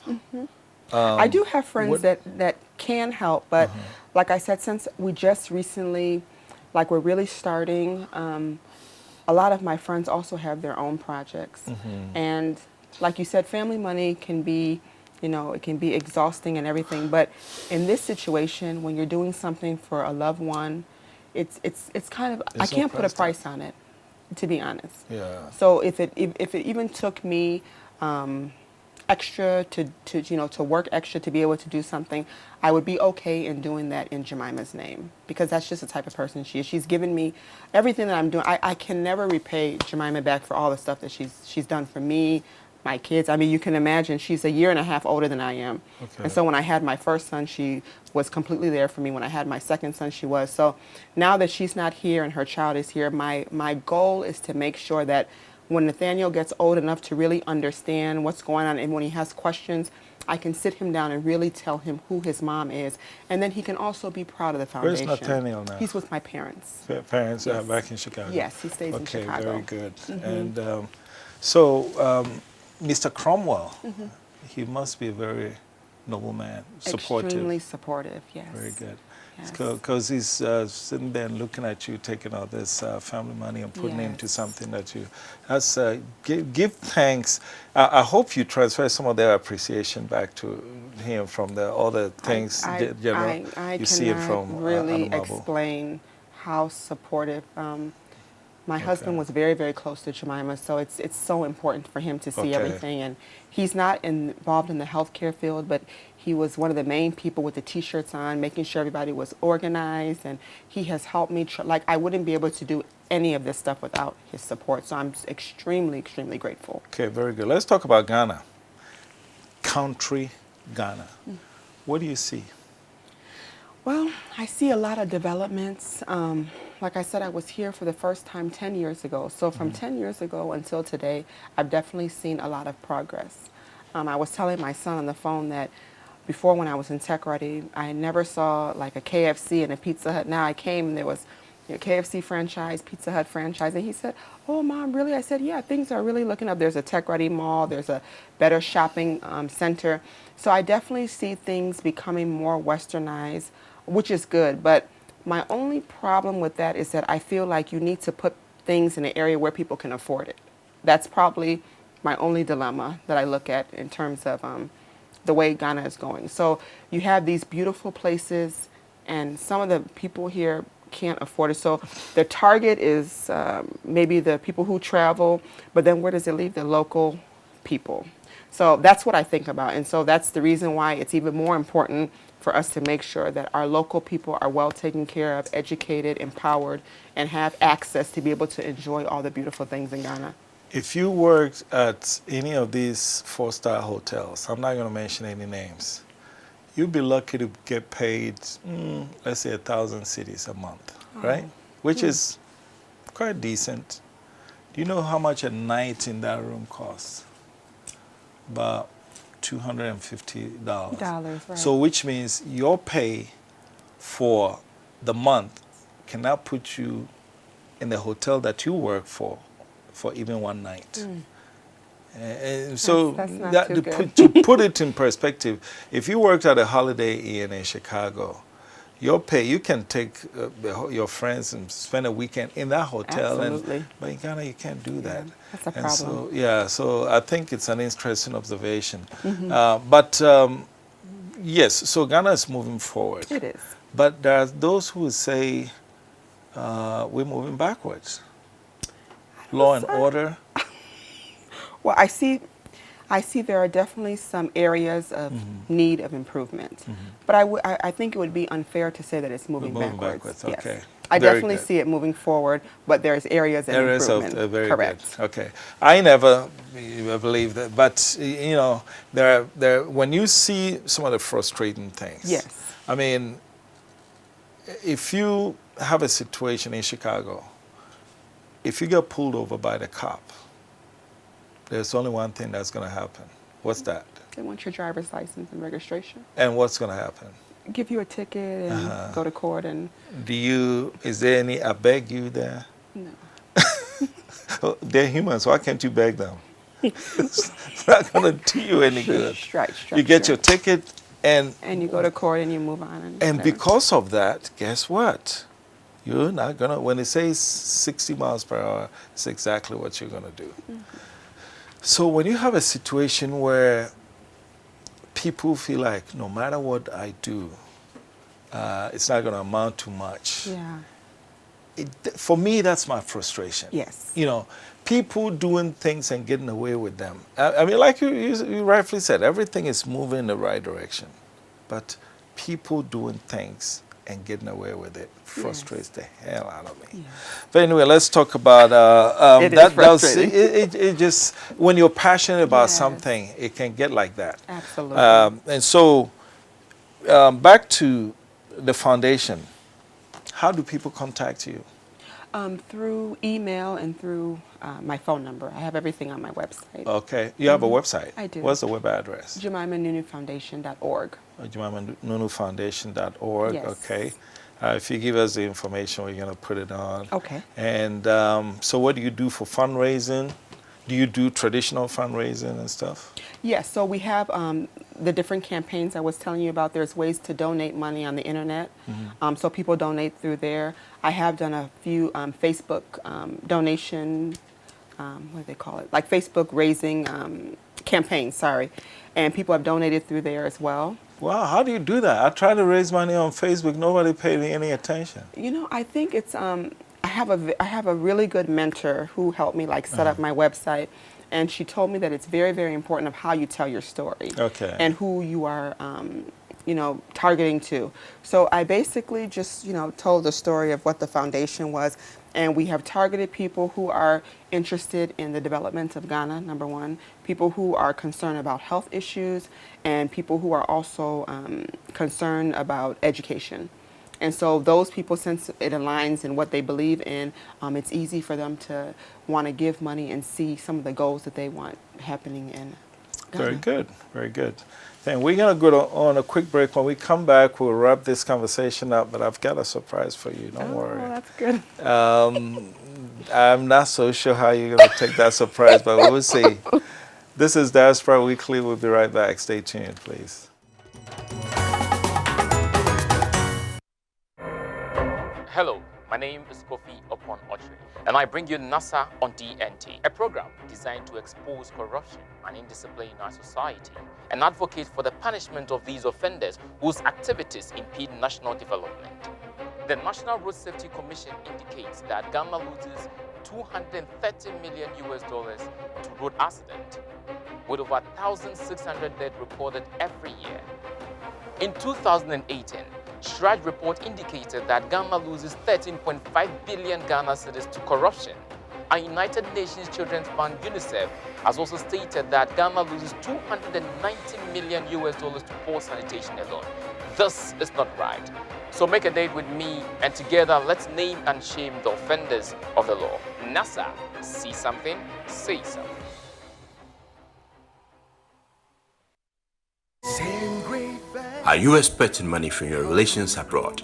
I do have friends that can help, but like I said, since we just recently, like we're really starting, a lot of my friends also have their own projects. And like you said, family money can be, you know, it can be exhausting and everything, but in this situation, when you're doing something for a loved one, it's kind of, I can't put a price on it, to be honest.
Yeah.
So if it even took me extra to you know, to work extra to be able to do something, I would be okay in doing that in Jemima's name, because that's just the type of person she is. She's given me everything that I'm doing. I can never repay Jemima back for all the stuff that she's done for me, my kids. I mean, you can imagine she's a year and a half older than I am.
Okay.
And so when I had my first son, she was completely there for me. When I had my second son, she was. So now that she's not here and her child is here, my goal is to make sure that when Nathaniel gets old enough to really understand what's going on, and when he has questions, I can sit him down and really tell him who his mom is. And then he can also be proud of the foundation.
Where's Nathaniel now?
He's with my parents.
Parents
Yes.
Back in Chicago?
Yes, he stays in Chicago.
Okay, very good. And so Mr. Cromwell, he must be a very noble man, supportive.
Extremely supportive, yes.
Very good.
Yes.
Because he's sitting there and looking at you, taking all this family money and putting it into something that you, that's, give thanks. I hope you transfer some of their appreciation back to him from all the things you see it from
really
Anomabu.
explain how supportive. My husband was very, very close to Jemima, so it's so important for him to see everything. And he's not involved in the healthcare field, but he was one of the main people with the T-shirts on, making sure everybody was organized. And he has helped me. Like, I wouldn't be able to do any of this stuff without his support. So I'm extremely, extremely grateful.
Okay, very good. Let's talk about Ghana. Country Ghana. What do you see?
Well, I see a lot of developments. Like I said, I was here for the first time 10 years ago. So from 10 years ago until today, I've definitely seen a lot of progress. I was telling my son on the phone that before, when I was in Tech Ready, I never saw like a KFC and a Pizza Hut. Now I came and there was a KFC franchise, Pizza Hut franchise. And he said, "Oh, Mom, really?" I said, "Yeah, things are really looking up. There's a Tech Ready mall. There's a better shopping center." So I definitely see things becoming more westernized, which is good. But my only problem with that is that I feel like you need to put things in an area where people can afford it. That's probably my only dilemma that I look at in terms of the way Ghana is going. So you have these beautiful places, and some of the people here can't afford it. So the target is maybe the people who travel, but then where does it leave the local people? So that's what I think about. And so that's the reason why it's even more important for us to make sure that our local people are well taken care of, educated, empowered, and have access to be able to enjoy all the beautiful things in Ghana.
If you worked at any of these 4-star hotels, I'm not going to mention any names, you'd be lucky to get paid, let's say 1,000 cedis a month, right? Which is quite decent. Do you know how much a night in that room costs? About $250.
Right.
So which means your pay for the month cannot put you in the hotel that you work for even one night. And so
that's not too good.
to put it in perspective, if you worked at a Holiday Inn in Chicago, your pay, you can take your friends and spend a weekend in that hotel.
Absolutely.
But in Ghana, you can't do that.
That's a
And
problem.
so I think it's an interesting observation. Yes, so Ghana is moving forward.
It is.
But there are those who say we're moving backwards. Law and order.
Well, I see there are definitely some areas of need of improvement. But I think it would be unfair to say that it's moving backwards. Yes.
Okay.
I
Very
definitely
good.
see it moving forward, but there's areas of improvement.
Very
Correct.
good. Okay. I never believe that, but you know, there when you see some of the frustrating things.
Yes.
I mean, if you have a situation in Chicago, if you get pulled over by the cop, there's only one thing that's going to happen. What's that?
They want your driver's license and registration.
And what's going to happen?
Give you a ticket and go to court and...
Is there any, I beg you there?
No.
They're humans, why can't you beg them? It's not going to do you any good. You get your ticket and
you go to court and you move on.
And because of that, guess what? You're not going to, when it says 60 miles per hour, it's exactly what you're going to do. So when you have a situation where people feel like no matter what I do, it's not going to amount to much.
Yeah.
For me, that's my frustration.
Yes.
You know, people doing things and getting away with them. I mean, like you rightfully said, everything is moving in the right direction. But people doing things and getting away with it frustrates the hell out of me. Yes. But anyway, let's talk about it just when you're passionate about something, it can get like that.
Absolutely.
And so back to the foundation. How do people contact you?
Through email and through my phone number. I have everything on my website.
Okay. You have a website?
I do.
What's the web address? JemimaNunuFoundation.org.
Yes.
Okay. If you give us the information, we're going to put it on.
Okay.
And so what do you do for fundraising? Do you do traditional fundraising and stuff?
Yes, so we have the different campaigns I was telling you about. There's ways to donate money on the internet. So people donate through there. I have done a few Facebook donation, what do they call it? Like Facebook raising campaigns, sorry. And people have donated through there as well.
Wow, how do you do that? I tried to raise money on Facebook. Nobody paid me any attention.
You know, I think it's... I have a really good mentor who helped me set up my website, and she told me that it's very, very important of how you tell your story and who you are, targeting to. So I basically just, told the story of what the foundation was, and we have targeted people who are interested in the development of Ghana, number one, people who are concerned about health issues, and people who are also concerned about education. And so those people, since it aligns in what they believe in, it's easy for them to want to give money and see some of the goals that they want happening in Ghana.
Very good, very good. Then we're going to go on a quick break. When we come back, we'll wrap this conversation up, but I've got a surprise for you. Don't worry.
Oh, that's good.
I'm not so sure how you're going to take that surprise, but we'll see. This is Diaspora Weekly. We'll be right back. Stay tuned, please.
Hello, my name is Kofi Opon Ochre, and I bring you NASA on DNT, a program designed to expose corruption and indiscipline in our society and advocate for the punishment of these offenders whose activities impede national development. The National Road Safety Commission indicates that Ghana loses $230 million to road accidents, with over 1,600 deaths reported every year. In 2018, Shraj report indicated that Ghana loses 13.5 billion Ghana cedis to corruption. And United Nations Children's Fund UNICEF has also stated that Ghana loses $290 million to poor sanitation alone. This is not right. So make a date with me, and together let's name and shame the offenders of the law. NASA, see something, say something.
Are you expecting money from your relations abroad?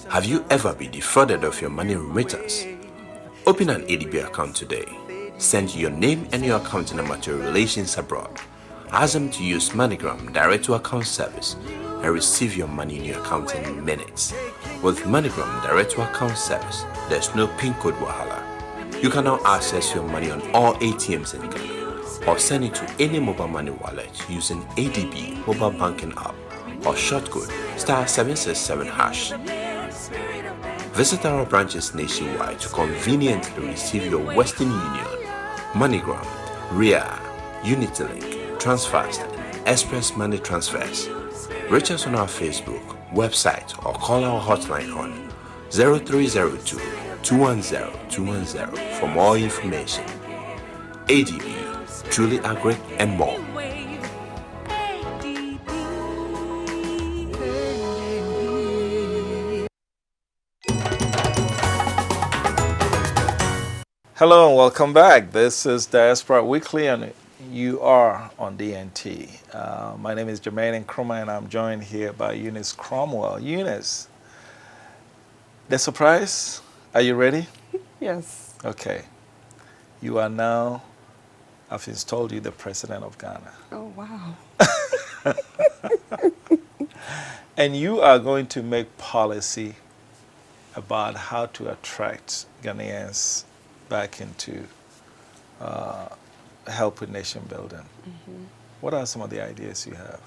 Have you ever been defrauded of your money remittance? Open an ADB account today. Send your name and your account number to your relations abroad. Ask them to use MoneyGram direct to account service and receive your money in your account in minutes. With MoneyGram direct to account service, there's no PIN code wahala. You can now access your money on all ATMs in Ghana or send it to any mobile money wallet using ADB mobile banking app or shortcode *767#. Visit our branches nationwide to conveniently receive your Western Union, MoneyGram, RIA, Unitylink, Transfast, and Express Money Transfers. Reach us on our Facebook, website, or call our hotline on 0302 210 210 for more information. ADB, truly agri and more.
Hello and welcome back. This is Diaspora Weekly and you are on DNT. My name is Jermaine Nkrumah and I'm joined here by Eunice Cromwell. Eunice, the surprise, are you ready?
Yes.
Okay. You are now, I've installed you the President of Ghana.
Oh, wow.
And you are going to make policy about how to attract Ghanaians back into help with nation building.
Mm-hmm.
What are some of the ideas you have?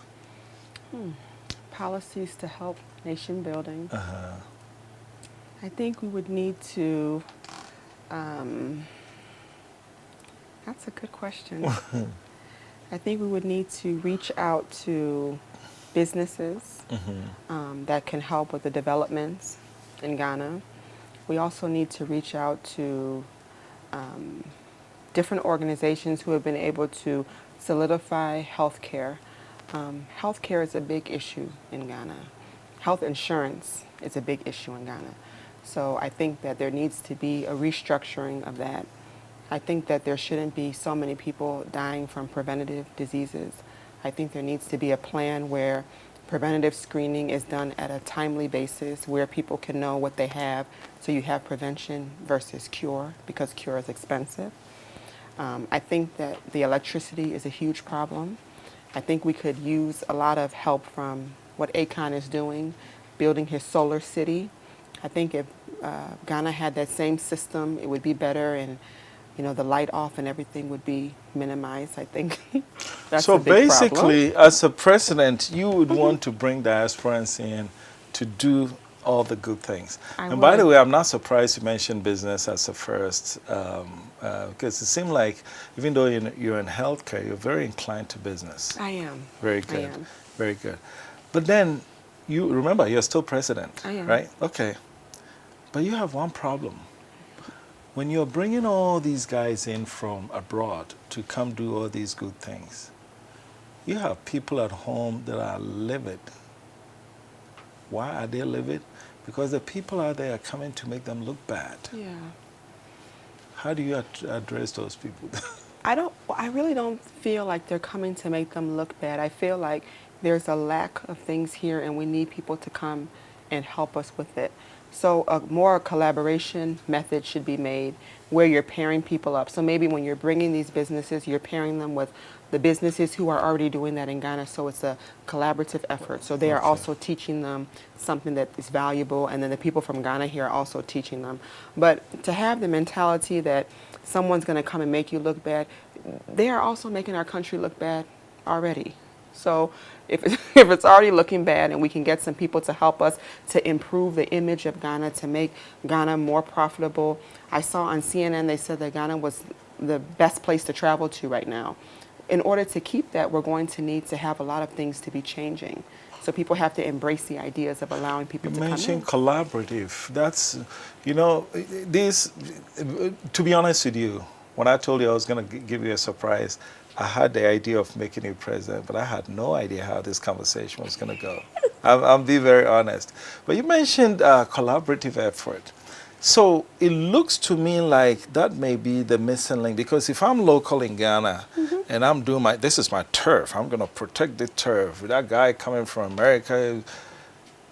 Policies to help nation building.
Uh-huh.
I think we would need to, that's a good question. I think we would need to reach out to businesses that can help with the developments in Ghana. We also need to reach out to different organizations who have been able to solidify healthcare. Healthcare is a big issue in Ghana. Health insurance is a big issue in Ghana. So I think that there needs to be a restructuring of that. I think that there shouldn't be so many people dying from preventative diseases. I think there needs to be a plan where preventative screening is done at a timely basis where people can know what they have, so you have prevention versus cure, because cure is expensive. I think that the electricity is a huge problem. I think we could use a lot of help from what Akon is doing, building his solar city. I think if Ghana had that same system, it would be better, and the light off and everything would be minimized. I think that's
so
a big
basically,
problem.
as a president, you would want to bring diasporans in to do all the good things. And by the way, I'm not surprised you mentioned business as the first, because it seemed like even though you're in healthcare, you're very inclined to business.
I am.
Very good.
I am.
Very good. But then, you remember, you're still president,
I am.
right? Okay. But you have one problem. When you're bringing all these guys in from abroad to come do all these good things, you have people at home that are livid. Why are they livid? Because the people out there are coming to make them look bad.
Yeah.
How do you address those people?
I really don't feel like they're coming to make them look bad. I feel like there's a lack of things here and we need people to come and help us with it. So a more collaboration method should be made where you're pairing people up. So maybe when you're bringing these businesses, you're pairing them with the businesses who are already doing that in Ghana. So it's a collaborative effort. So they are also teaching them something that is valuable, and then the people from Ghana here are also teaching them. But to have the mentality that someone's going to come and make you look bad, they are also making our country look bad already. So if it's already looking bad and we can get some people to help us to improve the image of Ghana, to make Ghana more profitable. I saw on CNN they said that Ghana was the best place to travel to right now. In order to keep that, we're going to need to have a lot of things to be changing. So people have to embrace the ideas of allowing people
You
to come in.
mentioned collaborative. That's, you know, this, to be honest with you, when I told you I was going to give you a surprise, I had the idea of making you president, but I had no idea how this conversation was going to go. I'll be very honest. But you mentioned collaborative effort. So it looks to me like that may be the missing link, because if I'm local in Ghana and I'm doing this is my turf, I'm going to protect the turf. That guy coming from America.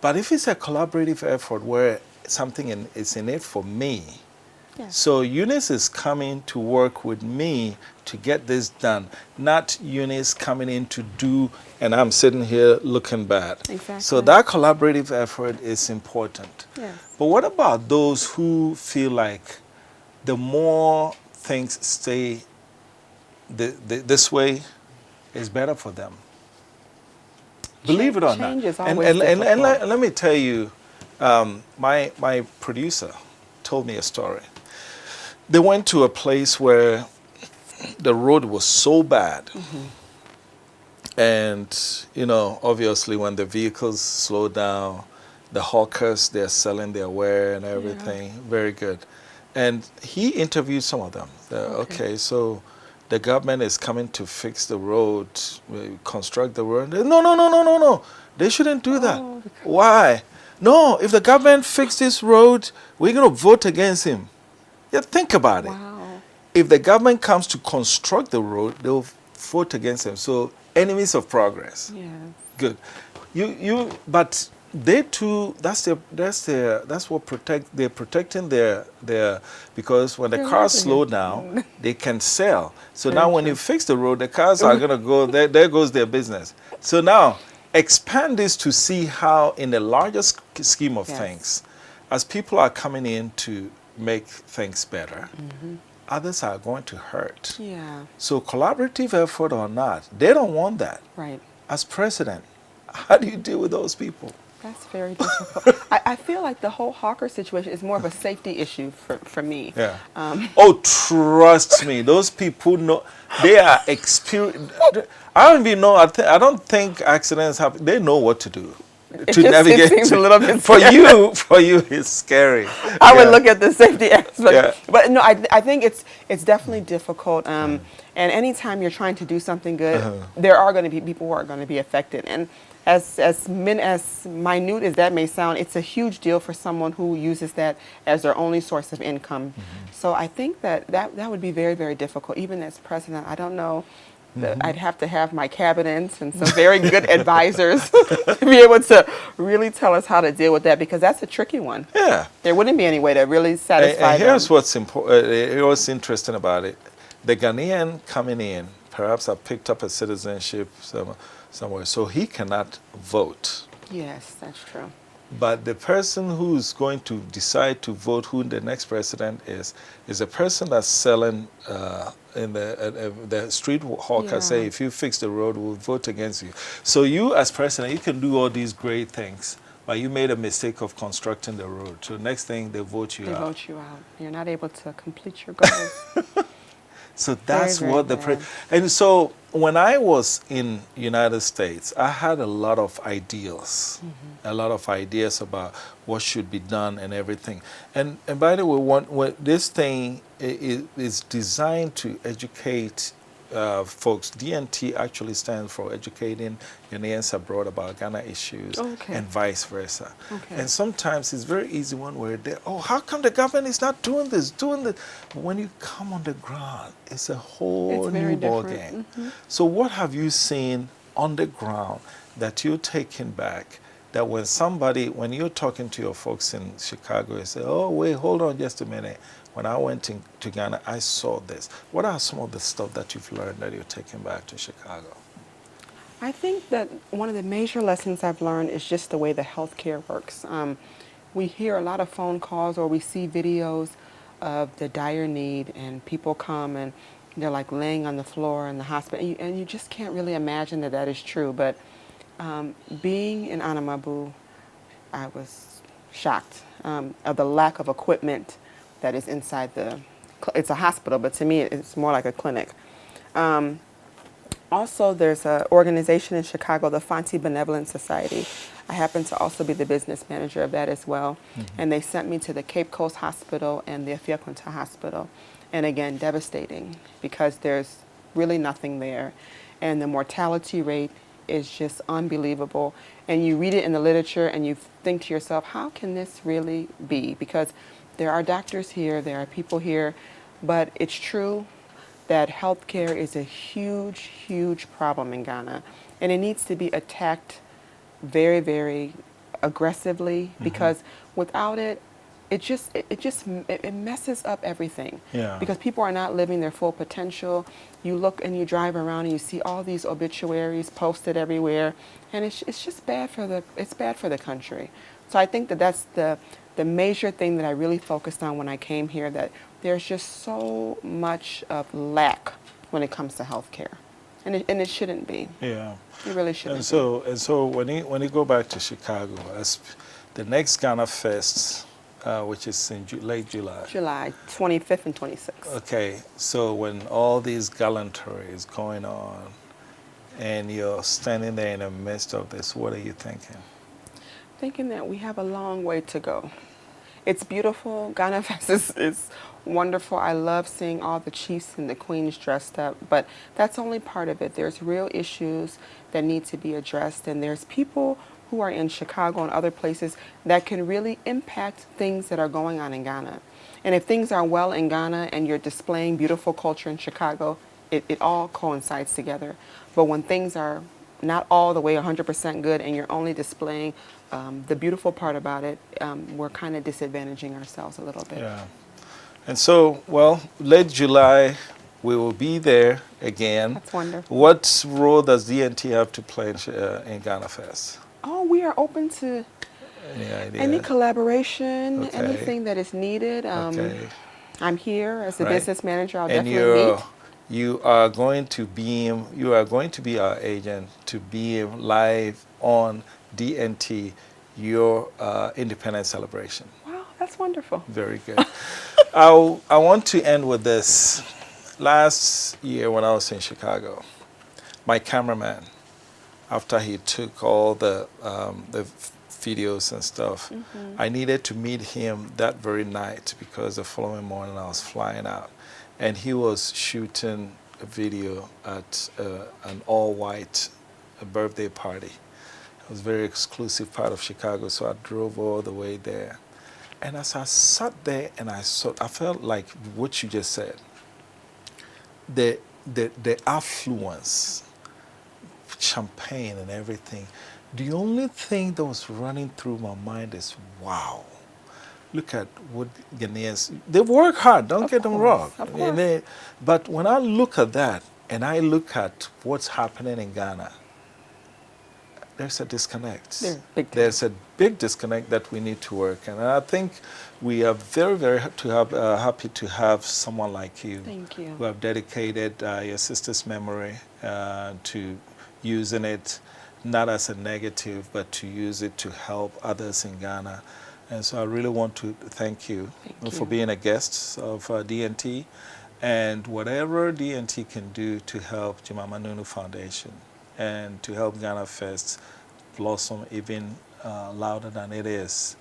But if it's a collaborative effort where something is in it for me, so Eunice is coming to work with me to get this done, not Eunice coming in to do, and I'm sitting here looking bad.
Exactly.
So that collaborative effort is important.
Yes.
But what about those who feel like the more things stay this way is better for them? Believe it or not.
Change is
And
always difficult.
let me tell you, my producer told me a story. They went to a place where the road was so bad. And, you know, obviously when the vehicles slow down, the hawkers, they're selling their ware and everything. Very good. And he interviewed some of them. Okay, so the government is coming to fix the road, construct the road. No. They shouldn't do that. Why? No, if the government fixes this road, we're going to vote against him. Yeah, think about it.
Wow.
If the government comes to construct the road, they'll vote against him. So enemies of progress.
Yeah.
Good. But they too. That's what they're protecting their because when the cars slow down, they can sell. So now when you fix the road, the cars are gonna go. There goes their business. So now expand this to see how, in the larger scheme of things, as people are coming in to make things better, others are going to hurt.
Yeah.
So collaborative effort or not, they don't want that.
Right.
As president, how do you deal with those people?
That's very difficult. I feel like the whole hawker situation is more of a safety issue for me.
Yeah. Oh, trust me, those people know. They are experienced. I don't even know. I don't think accidents happen. They know what to do to navigate.
It seems a little bit
for you, it's scary.
I would look at the safety aspect.
Yeah.
But no, I think it's definitely difficult. And anytime you're trying to do something good, there are going to be people who are going to be affected. And as minute as that may sound, it's a huge deal for someone who uses that as their only source of income. So I think that would be very, very difficult. Even as president, I don't know. I'd have to have my cabinets and some very good advisors to be able to really tell us how to deal with that, because that's a tricky one. Yeah. There wouldn't be any way to really satisfy
and here's
them.
what's important. What's interesting about it. The Ghanaian coming in, perhaps have picked up a citizenship somewhere, so he cannot vote.
Yes, that's true.
But the person who's going to decide to vote who the next president is a person that's selling in the street hawker say, if you fix the road, we'll vote against you. So you as president, you can do all these great things, but you made a mistake of constructing the road. So next thing, they vote you out.
They vote you out. You're not able to complete your goals.
So that's
very,
what
very
and so when I was in United States, I had a lot of ideas, about what should be done and everything. And by the way, this thing is designed to educate folks. DNT actually stands for Educating Ghanaians Abroad about Ghana Issues and vice versa. And sometimes it's very easy when we're there, how come the government is not doing this? But when you come on the ground, it's a whole new ball game. So what have you seen on the ground that you're taking back, that when you're talking to your folks in Chicago, you say, oh, wait, hold on just a minute. When I went to Ghana, I saw this. What are some of the stuff that you've learned that you're taking back to Chicago?
I think that one of the major lessons I've learned is just the way the healthcare works. We hear a lot of phone calls or we see videos of the dire need, and people come and they're like laying on the floor in the hospital, and you just can't really imagine that is true. But being in Anamabu, I was shocked of the lack of equipment that is inside it's a hospital, but to me it's more like a clinic. Also, there's an organization in Chicago, the Fonte Benevolent Society. I happen to also be the business manager of that as well. And they sent me to the Cape Coast Hospital and the Afiakunta Hospital. And again, devastating because there's really nothing there. And the mortality rate is just unbelievable. And you read it in the literature and you think to yourself, how can this really be? Because there are doctors here, there are people here, but it's true that healthcare is a huge, huge problem in Ghana, and it needs to be attacked very, very aggressively because without it, it messes up everything.
Yeah.
Because people are not living their full potential. You look and you drive around and you see all these obituaries posted everywhere, and it's just bad for the country. So I think that's the major thing that I really focused on when I came here, that there's just so much of lack when it comes to healthcare, and it shouldn't be.
Yeah.
It really shouldn't.
And so when you go back to Chicago, as the next Ghana Fest, which is in late July.
July 25th and 26th.
Okay, so when all these gallantry is going on, and you're standing there in the midst of this, what are you thinking?
Thinking that we have a long way to go. It's beautiful. Ghana Fest is wonderful. I love seeing all the chiefs and the queens dressed up, but that's only part of it. There's real issues that need to be addressed, and there's people who are in Chicago and other places that can really impact things that are going on in Ghana. And if things are well in Ghana and you're displaying beautiful culture in Chicago, it all coincides together. But when things are not all the way 100% good and you're only displaying the beautiful part about it, we're kind of disadvantaging ourselves a little bit.
Yeah. And so, well, late July, we will be there again.
That's wonderful.
What role does DNT have to play in Ghana Fest?
Oh, we are open to any collaboration, anything that is needed. I'm here as a business manager. I'll definitely meet.
You are going to be our agent to be live on DNT, your independence celebration.
Wow, that's wonderful.
Very good. I want to end with this. Last year when I was in Chicago, my cameraman, after he took all the videos and stuff, I needed to meet him that very night because the following morning I was flying out. And he was shooting a video at an all-white birthday party. It was a very exclusive part of Chicago, so I drove all the way there. And as I sat there and I felt like what you just said, the affluence, champagne and everything, the only thing that was running through my mind is, wow. Look at what Ghanaians, they work hard, don't get them wrong.
Of course.
But when I look at that and I look at what's happening in Ghana, there's a disconnect. There's a big disconnect that we need to work. And I think we are very, very happy to have someone like you.
Thank you.
Who have dedicated your sister's memory to using it not as a negative, but to use it to help others in Ghana. And so I really want to thank you for being a guest of DNT, and whatever DNT can do to help Jemima Nunu Foundation and to help Ghana Fest blossom even louder than it is,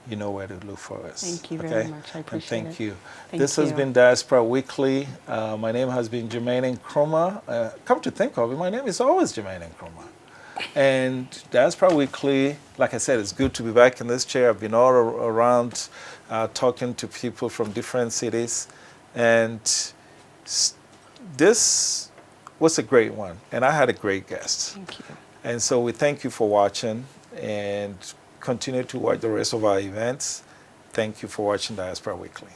you know where to look for us.
Thank you very much. I appreciate it.
Thank you.
Thank
This
you.
has been Diaspora Weekly. My name has been Jermaine Nkrumah. Come to think of it, my name is always Jermaine Nkrumah. And Diaspora Weekly, like I said, it's good to be back in this chair. I've been all around talking to people from different cities. And this was a great one. And I had a great guest.
Thank you.
And so we thank you for watching and continue to watch the rest of our events. Thank you for watching Diaspora Weekly.